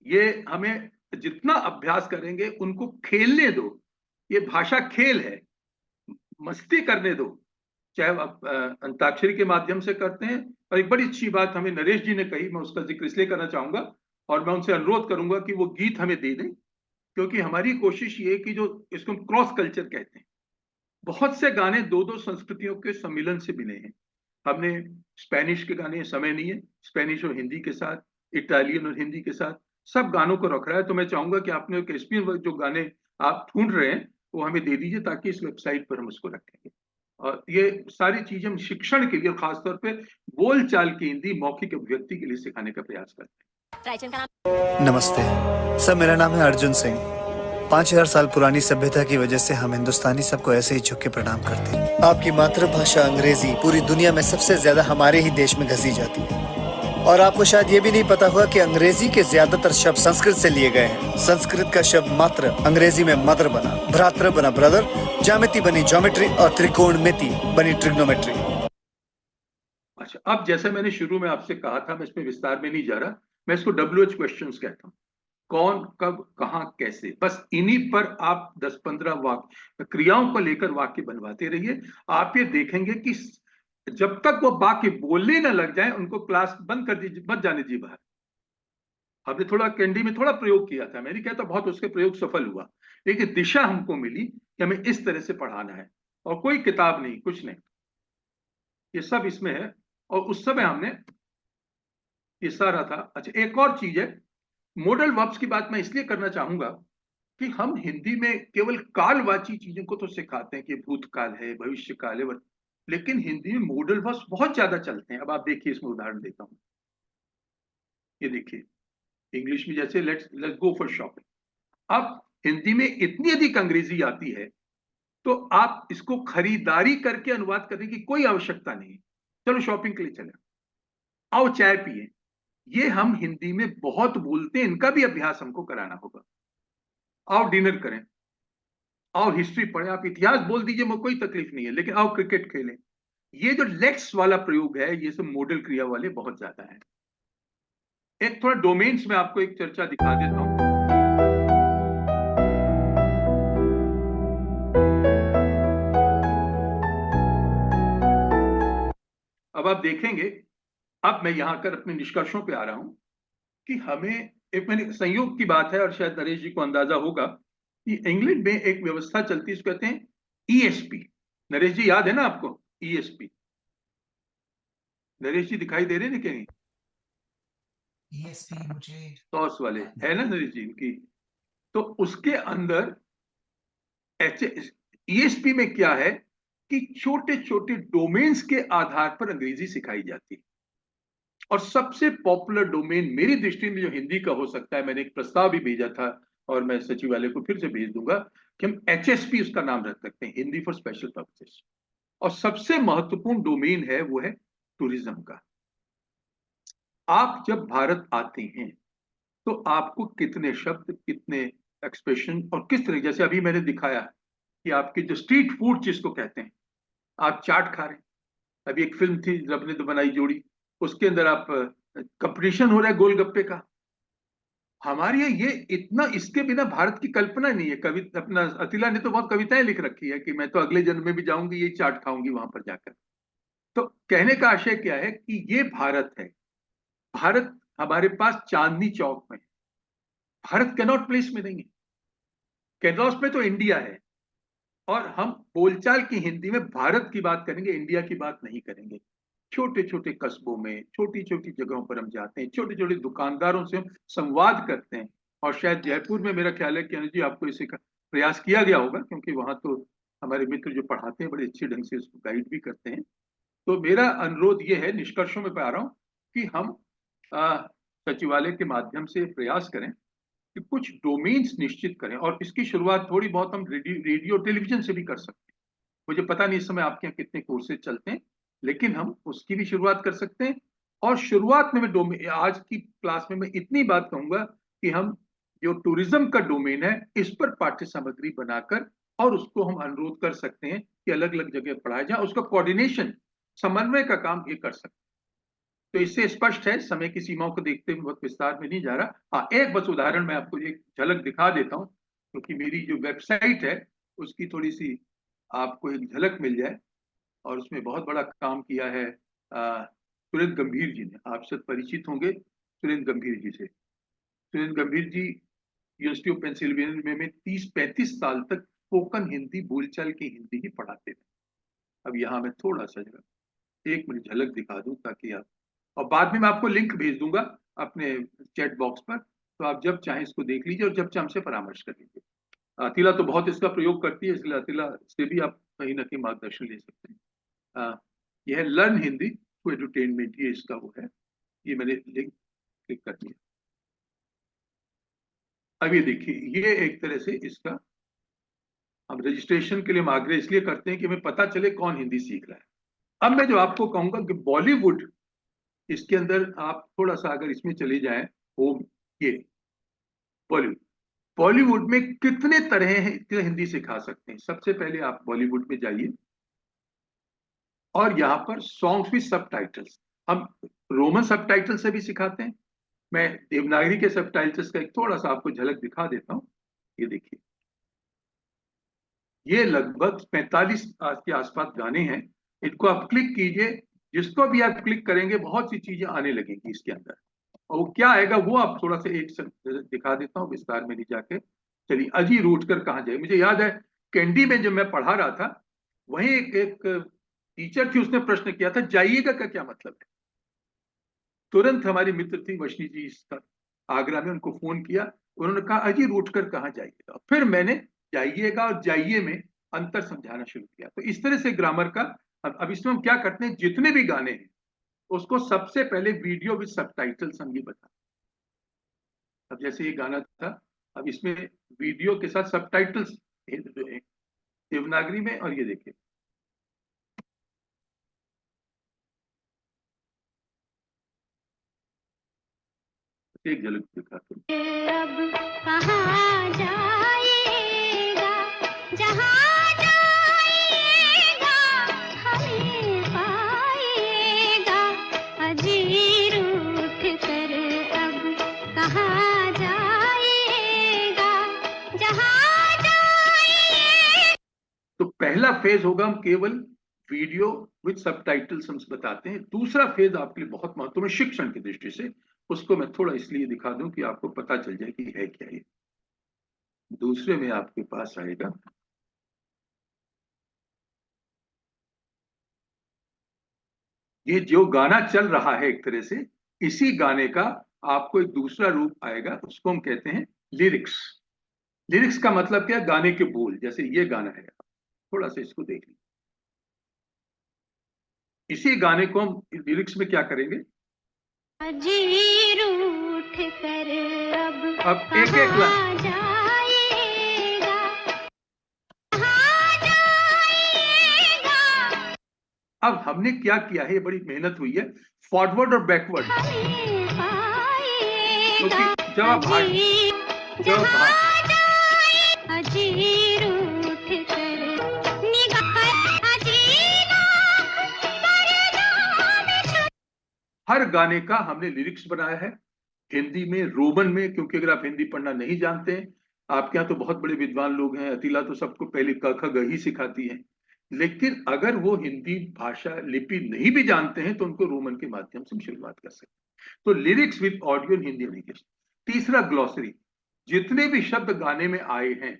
ये हमें जितना अभ्यास करेंगे, उनको खेलने दो, ये भाषा खेल है, मस्ती करने दो, चाहे आप अंताक्षरी के माध्यम से करते हैं। और एक बड़ी अच्छी बात हमें नरेश जी ने कही, मैं उसका जिक्र इसलिए करना चाहूंगा और मैं उनसे अनुरोध करूंगा कि वो गीत हमें दे दें, क्योंकि हमारी कोशिश ये है कि जो इसको क्रॉस कल्चर कहते हैं, बहुत से गाने दो दो संस्कृतियों के सम्मिलन से मिले हैं। हमने स्पेनिश के गाने, समय नहीं है, स्पेनिश और हिंदी के साथ, इटालियन और हिंदी के साथ सब गानों को रख रहा है। तो मैं चाहूंगा कि आपने कैस्पियन जो गाने आप ढूंढ रहे हैं वो हमें दे दीजिए, ताकि इस वेबसाइट पर हम उसको रखेंगे। और ये सारी चीजें हम शिक्षण के लिए, खासतौर पे बोल चाल की हिंदी मौखिक अभिव्यक्ति के लिए सिखाने का प्रयास करते हैं। नमस्ते सर, मेरा नाम है अर्जुन सिंह। 5000 साल पुरानी सभ्यता की वजह से हम हिंदुस्तानी सबको ऐसे ही झुक के प्रणाम करते हैं। आपकी मातृभाषा अंग्रेजी पूरी दुनिया में सबसे ज्यादा हमारे ही देश में घसी जाती है। और आपको शायद ये भी नहीं पता होगा कि अंग्रेजी के ज्यादातर शब्द संस्कृत से लिए गए हैं। संस्कृत का शब्द मात्र अंग्रेजी में मदर बना, भ्रातृ बना ब्रदर, ज्यामिति बनी ज्योमेट्री और त्रिकोणमिति बनी ट्रिग्नोमेट्री। अच्छा, अब जैसे मैंने शुरू में आपसे कहा था, मैं इसमें विस्तार में नहीं जा रहा, मैं इसको WH क्वेश्चंस कहता हूँ। कौन, कब, कहां, कैसे, बस इन्हीं पर आप 10-15 वाक्य, क्रियाओं को लेकर वाक्य बनवाते रहिए। आप ये देखेंगे कि जब तक वो वाक्य बोलने ना लग जाए, उनको क्लास बंद कर दीजिए, मत जाने दीजिए बाहर। हमने थोड़ा कैंडी में थोड़ा प्रयोग किया था, मैं नहीं कहता बहुत उसके प्रयोग सफल हुआ, लेकिन दिशा हमको मिली कि हमें इस तरह से पढ़ाना है, और कोई किताब नहीं, कुछ नहीं, ये सब इसमें है। और उस समय हमने ये सारा था। अच्छा, एक और चीज है, मॉडल वर्ब्स की बात मैं इसलिए करना चाहूंगा कि हम हिंदी में केवल कालवाची चीजों को तो सिखाते हैं कि भूतकाल है, भविष्य काल है, लेकिन हिंदी में मॉडल वर्ब्स बहुत ज्यादा चलते हैं। अब आप देखिए, इसमें उदाहरण देता हूं, ये देखिए, इंग्लिश में जैसे लेट्स गो फॉर शॉपिंग। अब हिंदी में इतनी अधिक अंग्रेजी आती है, तो आप इसको खरीदारी करके अनुवाद करने की कोई आवश्यकता नहीं है। चलो शॉपिंग के लिए चले, आओ चाय पिए, ये हम हिंदी में बहुत बोलते हैं, इनका भी अभ्यास हमको कराना होगा। आओ डिनर करें, आओ हिस्ट्री पढ़ें, आप इतिहास बोल दीजिए, मुझे कोई तकलीफ नहीं है, लेकिन आओ क्रिकेट खेलें। ये जो लेट्स वाला प्रयोग है, ये सब मॉडल क्रिया वाले बहुत ज्यादा है। एक थोड़ा डोमेन्स में आपको एक चर्चा दिखा देता हूं। अब आप देखेंगे, अब मैं यहां कर अपने निष्कर्षों पे आ रहा हूं कि हमें, एक मैंने संयोग की बात है और शायद नरेश जी को अंदाजा होगा कि इंग्लैंड में एक व्यवस्था चलती है, इसको कहते हैं ESP। नरेश जी याद है ना आपको ESP? नरेश जी दिखाई दे रहे हैं कहीं? ESP मुझे टॉस वाले है ना नरेश जी इनकी। तो उसके अंदर ESP में क्या है कि छोटे छोटे डोमेन्स के आधार पर अंग्रेजी सिखाई जाती है। और सबसे पॉपुलर डोमेन मेरी दृष्टि में जो हिंदी का हो सकता है, मैंने एक प्रस्ताव भी भेजा था और मैं सचिवालय को फिर से भेज दूंगा कि हम HSP उसका नाम रख सकते हैं, हिंदी फॉर स्पेशल पर्पसेस। और सबसे महत्वपूर्ण डोमेन है वो है टूरिज्म का। आप जब भारत आते हैं तो आपको कितने शब्द, कितने एक्सप्रेशन और किस तरह, जैसे अभी मैंने दिखाया कि आपके जो स्ट्रीट फूड जिसको कहते हैं, आप चाट खा रहे हैं। अभी एक फिल्म थी रब ने तो बनाई जोड़ी, उसके अंदर आप कंपटीशन हो रहा है गोलगप्पे का। हमारे यहाँ ये इतना, इसके बिना भारत की कल्पना नहीं है। कवि अपना अतिला ने तो बहुत कविताएं लिख रखी है कि मैं तो अगले जन्म में भी जाऊंगी, ये चाट खाऊंगी वहां पर जाकर। तो कहने का आशय क्या है कि ये भारत है। भारत हमारे पास चांदनी चौक में, भारत कैनॉट प्लेस में नहीं है, कैनॉट में तो इंडिया है। और हम बोलचाल की हिंदी में भारत की बात करेंगे, इंडिया की बात नहीं करेंगे। छोटे छोटे कस्बों में, छोटी छोटी जगहों पर हम जाते हैं, छोटे छोटे दुकानदारों से हम संवाद करते हैं। और शायद जयपुर में मेरा ख्याल है कि अनुज जी आपको इसे प्रयास किया गया होगा, क्योंकि वहां तो हमारे मित्र जो पढ़ाते हैं बड़े अच्छे ढंग से इसको गाइड भी करते हैं। तो मेरा अनुरोध ये है, निष्कर्षों में पा रहा हूं कि हम सचिवालय के माध्यम से प्रयास करें कि कुछ डोमेन्स निश्चित करें, और इसकी शुरुआत थोड़ी बहुत हम रेडियो टेलीविजन से भी कर सकते हैं। मुझे पता नहीं इस समय आपके यहाँ कितने कोर्सेज चलते हैं, लेकिन हम उसकी भी शुरुआत कर सकते हैं। और शुरुआत में मैं आज की क्लास में मैं इतनी बात कहूंगा कि हम जो टूरिज्म का डोमेन है, इस पर पाठ्य सामग्री बनाकर और उसको हम अनुरोध कर सकते हैं कि अलग अलग जगह पढ़ाया जाए, उसका कोऑर्डिनेशन, समन्वय का काम ये कर सकते हैं। तो इससे स्पष्ट है, समय की सीमाओं को देखते हुए बहुत विस्तार में नहीं जा रहा। हाँ, एक बस उदाहरण मैं आपको एक झलक दिखा देता हूँ, क्योंकि मेरी जो वेबसाइट है उसकी थोड़ी सी आपको एक झलक मिल जाए। और उसमें बहुत बड़ा काम किया है सुरेंद्र गंभीर जी ने। आप सब परिचित होंगे सुरेंद्र गंभीर जी से। सुरेंद्र गंभीर जी यूनिवर्सिटी ऑफ पेंसिल्वेनिया में 30-35 साल तक स्पोकन हिंदी, बोलचाल की हिंदी ही पढ़ाते थे। अब यहाँ मैं थोड़ा सा जगह 1 मिनट झलक दिखा दूं ताकि आप, और बाद में मैं आपको लिंक भेज दूंगा अपने चैट बॉक्स पर, तो आप जब चाहें इसको देख लीजिए और जब चाहे हमसे परामर्श कर लीजिए। अतिला तो बहुत इसका प्रयोग करती है, इसलिए अतिला से भी आप कहीं ना कहीं मार्गदर्शन ले सकते हैं। यह लर्न हिंदी टू एडुटेनमेंट, ये इसका वो है, ये मैंने लिंक क्लिक कर दिया। अब ये देखिए, ये एक तरह से इसका हम रजिस्ट्रेशन के लिए हम आग्रह इसलिए करते हैं कि हमें पता चले कौन हिंदी सीख रहा है। अब मैं जो आपको कहूंगा कि बॉलीवुड, इसके अंदर आप थोड़ा सा अगर इसमें चले जाएं, होम, ये बॉलीवुड में कितने तरह हैं, इतने हिंदी सिखा सकते हैं। सबसे पहले आप बॉलीवुड में जाइए और यहाँ पर सॉन्ग्स विद सबटाइटल्स, हम रोमन सबटाइटल से भी सिखाते हैं। मैं देवनागरी के सबटाइटल्स का एक थोड़ा सा आपको झलक दिखा देता हूँ। ये देखिए, ये लगभग 45 के आसपास गाने हैं। इनको आप क्लिक कीजिए, जिसको भी आप क्लिक करेंगे बहुत सी चीजें आने लगेंगी इसके अंदर, और वो क्या आएगा वो आप थोड़ा सा एक दिखा देता हूँ विस्तार में नहीं जाके। चलिए, अजी रूठ कर कहाँ जाए। मुझे याद है कैंडी में जब मैं पढ़ा रहा था, वहीं एक टीचर थी, उसने प्रश्न किया था जाइएगा का क्या मतलब है। तुरंत हमारी मित्र थी वशनी जी आगरा में, उनको फोन किया, उन्होंने कहा अजी रूठ कर कहाँ जाइएगा। फिर मैंने जाइएगा और जाइए में अंतर समझाना शुरू किया। तो इस तरह से ग्रामर का, अब इसमें हम क्या करते हैं, जितने भी गाने हैं उसको सबसे पहले वीडियो विद सबटाइटल्स हम ये बता। अब जैसे ये गाना था, अब इसमें वीडियो के साथ सबटाइटल्स देवनागरी में, और ये देखिए एक झलक दिखाते हैं। अब कहाँ जाएगा, जहाँ जाएगा हमें पाएगा, अजी रूठ कर अब कहाँ जाएगा, जहाँ जाएगा। तो पहला फेज होगा, हम केवल वीडियो विद सबटाइटल्स हम बताते हैं। दूसरा फेज आपके लिए बहुत महत्वपूर्ण शिक्षण की दृष्टि से, उसको मैं थोड़ा इसलिए दिखा दूं कि आपको पता चल जाए कि है क्या ये। दूसरे में आपके पास आएगा ये जो गाना चल रहा है, एक तरह से इसी गाने का आपको एक दूसरा रूप आएगा, उसको हम कहते हैं लिरिक्स। लिरिक्स का मतलब क्या, गाने के बोल। जैसे ये गाना है, थोड़ा सा इसको देख लीजिए। इसी गाने को हम लिरिक्स में क्या करेंगे, अजी रूठ कर अब एक एक कहाँ जाएगा, कहाँ जाएगा। अब हमने क्या किया है, ये बड़ी मेहनत हुई है, फॉरवर्ड और बैकवर्ड। क्योंकि जब आप अजी रूठ कर हर गाने का हमने लिरिक्स बनाया है हिंदी में, रोमन में, क्योंकि अगर आप हिंदी पढ़ना नहीं जानते हैं, आपके यहाँ तो बहुत बड़े विद्वान लोग हैं, अतिला तो सबको पहले क ख ग ही सिखाती है, लेकिन अगर वो हिंदी भाषा लिपि नहीं भी जानते हैं तो उनको रोमन के माध्यम से शुरुआत कर सकते हैं। तो lyrics with audio Hindi application. तीसरा, ग्लॉसरी, जितने भी शब्द गाने में आए हैं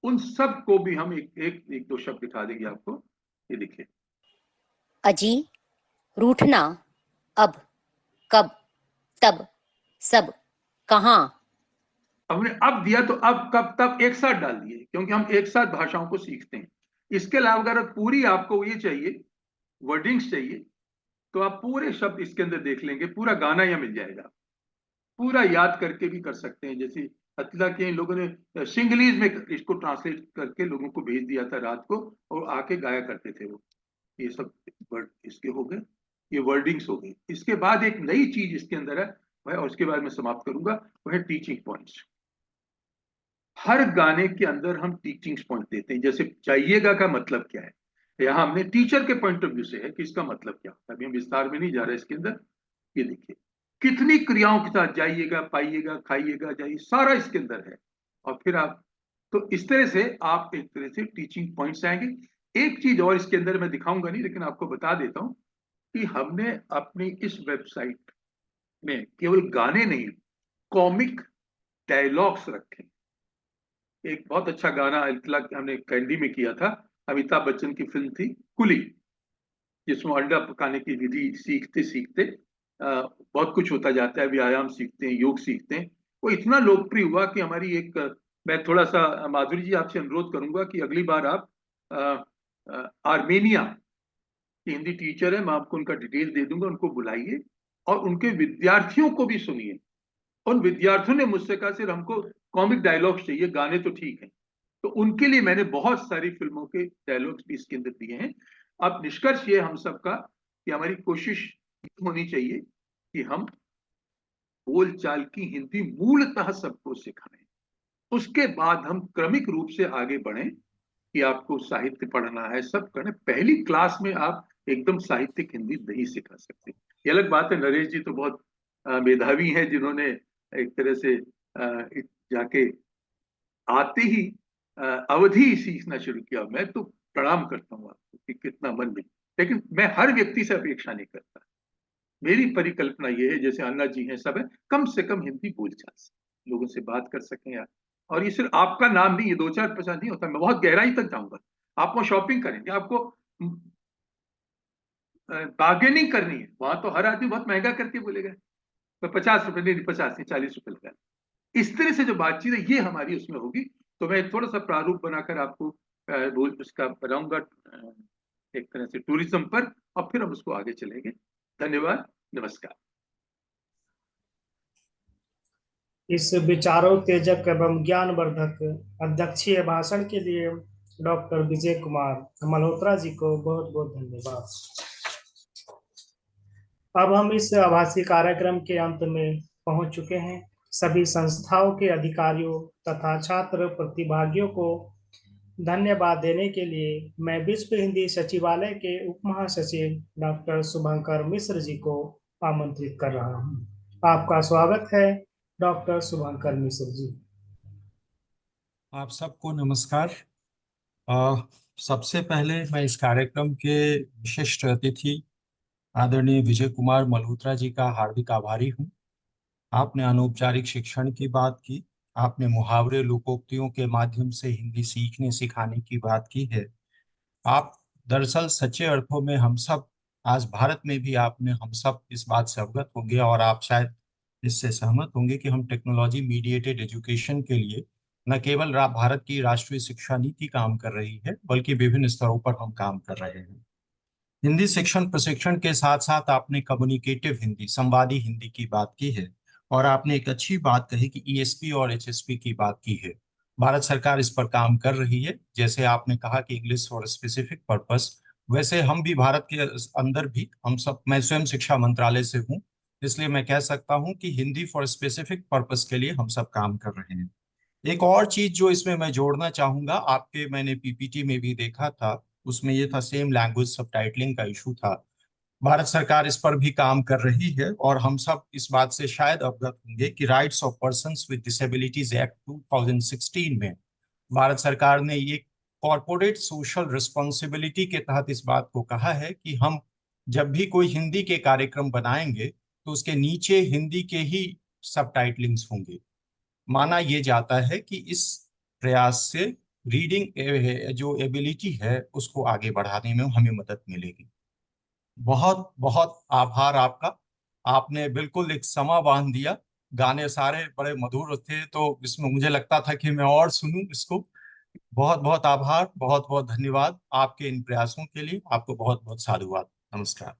उन सब को भी हम एक दो शब्द दिखा देंगे आपको। ये देखिए, अजी, रूठना, अब, कब, तब, सब, कहाँ। हमने अब दिया तो अब, कब, तब एक साथ डाल दिए, क्योंकि हम एक साथ भाषाओं को सीखते हैं। इसके अलावा अगर पूरी आपको ये चाहिए, वर्डिंग्स चाहिए, तो आप पूरे शब्द इसके अंदर देख लेंगे, पूरा गाना यहाँ मिल जाएगा, पूरा याद करके भी कर सकते हैं। जैसे अतिला के इन लोगों ने सिंगलीज में इसको ट्रांसलेट करके लोगों को भेज दिया था रात को, और आके गाया करते थे वो। ये सब वर्ड इसके हो गए, ये वर्डिंग्स हो गई। इसके बाद एक नई चीज इसके अंदर है वह, और उसके बाद मैं समाप्त करूंगा, वह है टीचिंग पॉइंट्स। हर गाने के अंदर हम टीचिंग पॉइंट देते हैं। जैसे जाइएगा का मतलब क्या है, यहाँ हमने टीचर के पॉइंट ऑफ व्यू से है कि इसका मतलब क्या होता है। अभी हम विस्तार में नहीं जा रहे इसके अंदर। ये देखिए कितनी क्रियाओं के साथ जाइएगा, पाइएगा, खाइएगा, जाइए, सारा इसके अंदर है। और फिर आप, तो इस तरह से आप एक तरह से टीचिंग पॉइंट्स आएंगे। एक चीज और इसके अंदर मैं दिखाऊंगा नहीं, लेकिन आपको बता देता हूं कि हमने अपनी इस वेबसाइट में केवल गाने नहीं, कॉमिक डायलॉग्स रखे। एक बहुत अच्छा गाना हमने कैंडी में किया था, अमिताभ बच्चन की फिल्म थी कुली, जिसमें अंडा पकाने की विधि सीखते सीखते बहुत कुछ होता जाता है, व्यायाम सीखते हैं, योग सीखते हैं। वो इतना लोकप्रिय हुआ कि हमारी एक, मैं थोड़ा सा माधुरी जी आपसे अनुरोध करूंगा कि अगली बार आप आर्मेनिया की हिंदी टीचर है, मैं आपको उनका डिटेल दे दूंगा, उनको बुलाइए और उनके विद्यार्थियों को भी सुनिए। उन विद्यार्थियों ने मुझसे कहा सिर्फ हमको कॉमिक डायलॉग्स चाहिए, गाने तो ठीक है। तो उनके लिए मैंने बहुत सारी फिल्मों के डायलॉग्स भी इसके अंदर दिए हैं। अब निष्कर्ष ये हम सबका कि हमारी कोशिश होनी चाहिए कि हम बोलचाल की हिंदी मूलतः सबको सिखाएं, उसके बाद हम क्रमिक रूप से आगे बढ़ें कि आपको साहित्य पढ़ना है, सब करना। पहली क्लास में आप एकदम साहित्यिक हिंदी नहीं सिखा सकते। ये अलग बात है, नरेश जी तो बहुत मेधावी हैं, जिन्होंने एक तरह से जाके आते ही अवधि सीखना शुरू किया। मैं तो प्रणाम करता हूँ आपको कि कितना मन में, लेकिन मैं हर व्यक्ति से अपेक्षा नहीं करता। मेरी परिकल्पना ये है, जैसे अन्ना जी हैं, सब है, कम से कम हिंदी बोलचाल से लोगों से बात कर सकें यार। और ये सिर्फ आपका नाम नहीं, ये 2-4% नहीं होता, मैं बहुत गहराई तक जाऊंगा। आप वहाँ शॉपिंग करेंगे, आपको बार्गेनिंग करनी है, वहां तो हर आदमी बहुत महंगा करके बोलेगा, तो 50 रुपए नहीं, 50 नहीं, 40 रुपए लगा। इस तरह से जो बातचीत है ये हमारी उसमें होगी। तो मैं थोड़ा सा प्रारूप बनाकर आपको उसका बनाऊंगा एक तरह से टूरिज्म पर, और फिर हम उसको आगे चलेंगे। धन्यवाद, नमस्कार। इस विचारोत्तेजक एवं ज्ञानवर्धक अध्यक्षीय भाषण के लिए डॉक्टर विजय कुमार मल्होत्रा जी को बहुत बहुत धन्यवाद। अब हम इस आभासी कार्यक्रम के अंत में पहुंच चुके हैं। सभी संस्थाओं के अधिकारियों तथा छात्र प्रतिभागियों को धन्यवाद देने के लिए मैं विश्व हिंदी सचिवालय के उप महासचिव डॉक्टर शुभंकर मिश्र जी को आमंत्रित कर रहा हूं। आपका स्वागत है डॉक्टर शुभंकर मिश्र जी। आप सबको नमस्कार। सबसे पहले मैं इस कार्यक्रम के विशिष्ट अतिथि आदरणीय विजय कुमार मल्होत्रा जी का हार्दिक आभारी हूँ। आपने अनौपचारिक शिक्षण की बात की, आपने मुहावरे लोकोक्तियों के माध्यम से हिंदी सीखने सिखाने की बात की है। आप दरअसल सच्चे अर्थों में हम सब, आज भारत में भी आपने हम सब इस बात से अवगत होंगे और आप शायद इससे सहमत होंगे कि हम टेक्नोलॉजी मीडिएटेड एजुकेशन के लिए न केवल भारत की राष्ट्रीय शिक्षा नीति काम कर रही है, बल्कि विभिन्न स्तरों पर हम काम कर रहे हैं। हिंदी शिक्षण प्रशिक्षण के साथ साथ आपने कम्युनिकेटिव हिंदी, संवादी हिंदी की बात की है, और आपने एक अच्छी बात कही कि ईएसपी और एचएसपी की बात की है। भारत सरकार इस पर काम कर रही है। जैसे आपने कहा कि इंग्लिश फॉर स्पेसिफिक पर्पस, वैसे हम भी भारत के अंदर भी, हम सब, मैं स्वयं शिक्षा मंत्रालय से हूँ, इसलिए मैं कह सकता हूँ कि हिंदी फॉर स्पेसिफिक पर्पस के लिए हम सब काम कर रहे हैं। एक और चीज जो इसमें मैं जोड़ना चाहूंगा, आपके मैंने पीपीटी में भी देखा था, उसमें ये था सेम लैंग्वेज सबटाइटलिंग का इशू था। भारत सरकार इस पर भी काम कर रही है, और हम सब इस बात से शायद अवगत होंगे कि rights of persons with disabilities act 2016 में भारत सरकार ने ये कॉर्पोरेट सोशल रिस्पॉन्सिबिलिटी के तहत इस बात को कहा है कि हम जब भी कोई हिंदी के कार्यक्रम बनाएंगे तो उसके नीचे हिंदी के ही सबटाइटलिंग्स होंगे। माना ये जाता है कि इस प्रयास से रीडिंग जो एबिलिटी है उसको आगे बढ़ाने में हमें मदद मिलेगी। बहुत बहुत आभार आपका। आपने बिल्कुल एक समा बांध दिया। गाने सारे बड़े मधुर थे, तो इसमें मुझे लगता था कि मैं और सुनूं इसको। बहुत बहुत आभार, बहुत बहुत धन्यवाद आपके इन प्रयासों के लिए। आपको बहुत बहुत साधुवाद, नमस्कार।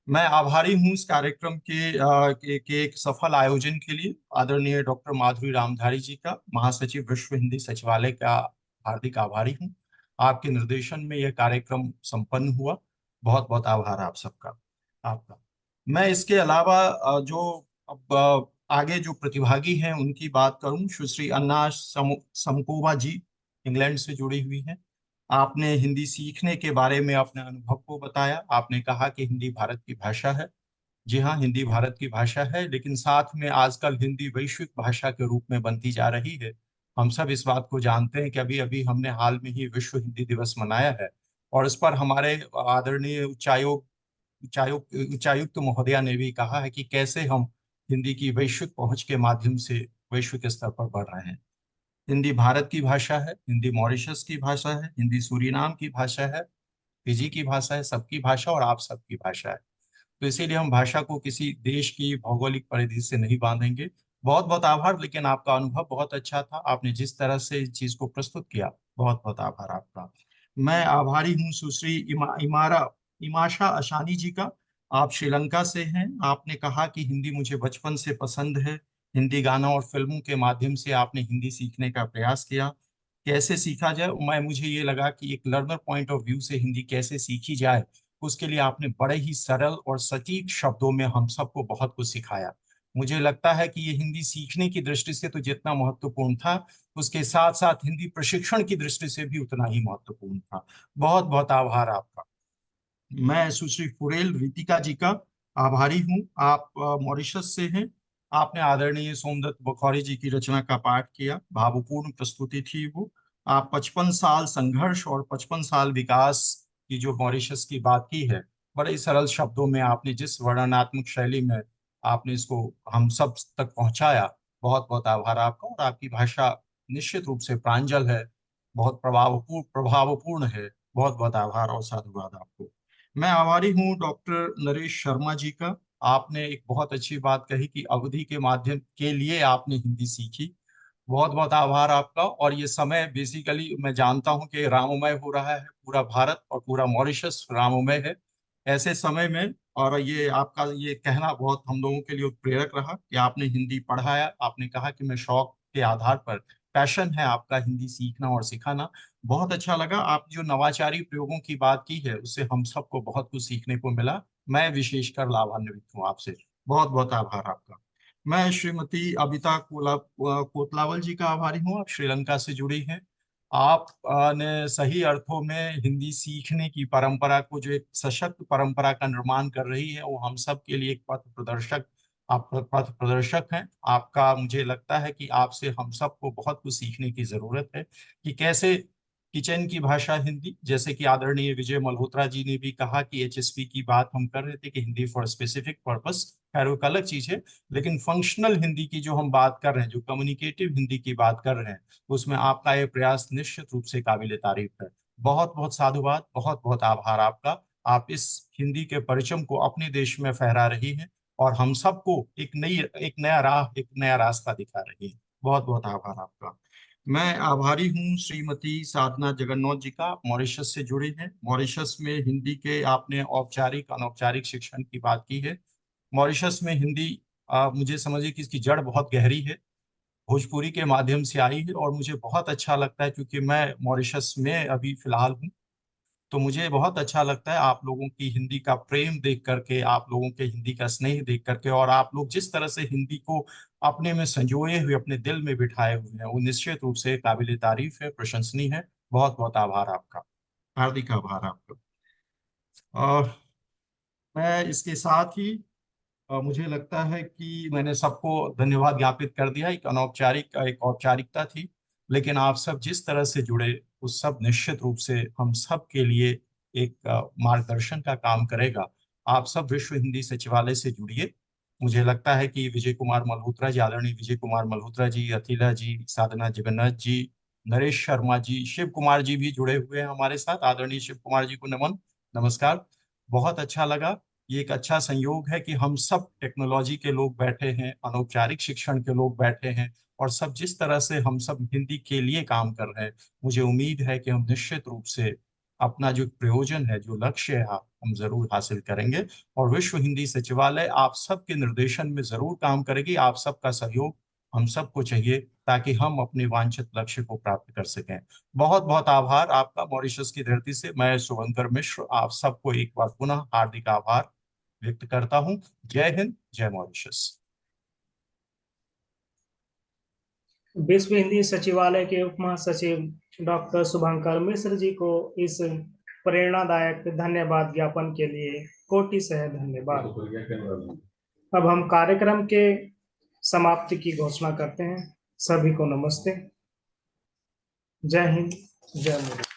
मैं आभारी हूँ इस कार्यक्रम के एक सफल आयोजन के लिए आदरणीय डॉक्टर माधुरी रामधारी जी का, महासचिव विश्व हिंदी सचिवालय का हार्दिक आभारी हूँ। आपके निर्देशन में यह कार्यक्रम संपन्न हुआ। बहुत बहुत आभार आप सबका, आपका। मैं इसके अलावा जो अब आगे जो प्रतिभागी हैं उनकी बात करूं, सुश्री अन्ना समकोवा जी इंग्लैंड से जुड़ी हुई हैं। आपने हिंदी सीखने के बारे में अपने अनुभव को बताया। आपने कहा कि हिंदी भारत की भाषा है। जी हाँ, हिंदी भारत की भाषा है, लेकिन साथ में आजकल हिंदी वैश्विक भाषा के रूप में बनती जा रही है। हम सब इस बात को जानते हैं कि अभी अभी हमने हाल में ही विश्व हिंदी दिवस मनाया है, और इस पर हमारे आदरणीय उच्चायुक्त महोदया ने भी कहा है कि कैसे हम हिंदी की वैश्विक पहुंच के माध्यम से वैश्विक स्तर पर बढ़ रहे हैं। हिंदी भारत की भाषा है, हिंदी मॉरिशस की भाषा है, हिंदी सूरीनाम की भाषा है, फिजी की भाषा है, सबकी भाषा और आप सबकी भाषा है। तो इसीलिए हम भाषा को किसी देश की भौगोलिक परिधि से नहीं बांधेंगे। बहुत बहुत आभार, लेकिन आपका अनुभव बहुत अच्छा था। आपने जिस तरह से इस चीज को प्रस्तुत किया, बहुत बहुत आभार आपका। मैं आभारी हूँ सुश्री इमाशा अशानी जी का। आप श्रीलंका से हैं। आपने कहा कि हिंदी मुझे बचपन से पसंद है। हिंदी गाना और फिल्मों के माध्यम से आपने हिंदी सीखने का प्रयास किया। कैसे सीखा जाए, मुझे ये लगा कि एक लर्नर पॉइंट ऑफ व्यू से हिंदी कैसे सीखी जाए, उसके लिए आपने बड़े ही सरल और सटीक शब्दों में हम सबको बहुत कुछ सिखाया। मुझे लगता है कि ये हिंदी सीखने की दृष्टि से तो जितना महत्वपूर्ण था, उसके साथ साथ हिंदी प्रशिक्षण की दृष्टि से भी उतना ही महत्वपूर्ण था। बहुत बहुत आभार आपका। मैं सुश्री फुरेल रितिका जी का आभारी हूँ। आप मॉरिशस से हैं। आपने आदरणीय सोमदत्त बुखारी जी की रचना का पाठ किया, भावपूर्ण प्रस्तुति थी वो। आप 55 साल संघर्ष और 55 साल विकास की जो मॉरिशस की बात की है, बड़े सरल शब्दों में आपने जिस वर्णनात्मक शैली में आपने इसको हम सब तक पहुंचाया, बहुत बहुत आभार आपका। और आपकी भाषा निश्चित रूप से प्रांजल है, बहुत प्रभावपूर्ण है। बहुत बहुत आभार और साधुवाद आपको। मैं आभारी हूँ डॉक्टर नरेश शर्मा जी का। आपने एक बहुत अच्छी बात कही कि अवधि के माध्यम के लिए आपने हिंदी सीखी। बहुत बहुत आभार आपका। और ये समय बेसिकली मैं जानता हूँ कि राममय हो रहा है, पूरा भारत और पूरा मॉरिशस राममय है ऐसे समय में। और ये आपका ये कहना बहुत हम लोगों के लिए प्रेरक रहा कि आपने हिंदी पढ़ाया। आपने कहा कि मैं शौक के आधार पर, पैशन है आपका हिंदी सीखना और सिखाना। बहुत अच्छा लगा। आप जो नवाचारी प्रयोगों की बात की है, उससे हम सबको बहुत कुछ सीखने को मिला। मैं विशेषकर लाभान्वित हूँ आपसे। बहुत बहुत आभार आपका। मैं श्रीमती अबिता कोतलावल जी का आभारी हूँ। आप श्रीलंका से जुड़ी हैं। आप ने सही अर्थों में हिंदी सीखने की परंपरा को, जो एक सशक्त परंपरा का निर्माण कर रही है, वो हम सब के लिए एक पथ प्रदर्शक, आप पथ प्रदर्शक हैं। आपका मुझे लगता है कि आपसे हम सबको बहुत कुछ सीखने की जरूरत है कि कैसे किचन की भाषा हिंदी, जैसे कि आदरणीय विजय मल्होत्रा जी ने भी कहा कि HSP की बात हम कर रहे थे कि हिंदी फॉर स्पेसिफिक पर्पस, खैर वो एक अलग चीज है, लेकिन फंक्शनल हिंदी की जो हम बात कर रहे हैं, जो कम्युनिकेटिव हिंदी की बात कर रहे हैं, उसमें आपका ये प्रयास निश्चित रूप से काबिले तारीफ है। बहुत बहुत साधुवाद, बहुत बहुत आभार आपका। आप इस हिंदी के परचम को अपने देश में फहरा रही हैं और हम सबको एक नया रास्ता दिखा रही है। बहुत बहुत आभार आपका। मैं आभारी हूँ श्रीमती साधना जगन्नाथ जी का। मॉरिशस से जुड़े हैं। मॉरिशस में हिंदी के आपने औपचारिक अनौपचारिक शिक्षण की बात की है। मॉरिशस में हिंदी मुझे समझिए कि इसकी जड़ बहुत गहरी है, भोजपुरी के माध्यम से आई है। और मुझे बहुत अच्छा लगता है, क्योंकि मैं मॉरिशस में अभी फिलहाल हूँ, तो मुझे बहुत अच्छा लगता है आप लोगों की हिंदी का प्रेम देख करके, आप लोगों के हिंदी का स्नेह देख करके, और आप लोग जिस तरह से हिंदी को अपने में संजोए हुए, अपने दिल में बिठाए हुए हैं, वो निश्चित रूप से काबिले तारीफ है, प्रशंसनीय है। बहुत बहुत आभार आपका, हार्दिक आभार आपका। और मैं इसके साथ ही मुझे लगता है कि मैंने सबको धन्यवाद ज्ञापित कर दिया। एक औपचारिकता थी, लेकिन आप सब जिस तरह से जुड़े, उस सब निश्चित रूप से हम सब के लिए एक मार्गदर्शन का काम करेगा। आप सब विश्व हिंदी सचिवालय से जुड़िए। मुझे लगता है कि विजय कुमार मल्होत्रा जी, आदरणीय विजय कुमार मल्होत्रा जी, अथिला जी, साधना जगन्नाथ जी, नरेश शर्मा जी, शिव कुमार जी भी जुड़े हुए हैं हमारे साथ। आदरणीय शिव कुमार जी को नमन, नमस्कार। बहुत अच्छा लगा। ये एक अच्छा संयोग है कि हम सब टेक्नोलॉजी के लोग बैठे हैं, अनौपचारिक शिक्षण के लोग बैठे हैं, और सब जिस तरह से हम सब हिंदी के लिए काम कर रहे हैं, मुझे उम्मीद है कि हम निश्चित रूप से अपना जो प्रयोजन है, जो लक्ष्य है, हम जरूर हासिल करेंगे। और विश्व हिंदी सचिवालय आप सबके निर्देशन में जरूर काम करेगी। आप सबका सहयोग हम सबको चाहिए, ताकि हम अपने वांछित लक्ष्य को प्राप्त कर सकें। बहुत बहुत आभार आपका। मॉरिशस की धरती से मैं शुभंकर मिश्र आप सबको एक बार पुनः हार्दिक आभार व्यक्त करता हूँ। जय हिंद, जय मॉरिशस। विश्व हिंदी सचिवालय के उप महासचिव डॉक्टर शुभंकर मिश्र जी को इस प्रेरणादायक धन्यवाद ज्ञापन के लिए कोटि से धन्यवाद। अब हम कार्यक्रम के समाप्ति की घोषणा करते हैं। सभी को नमस्ते। जय हिंद, जय मॉरिशस।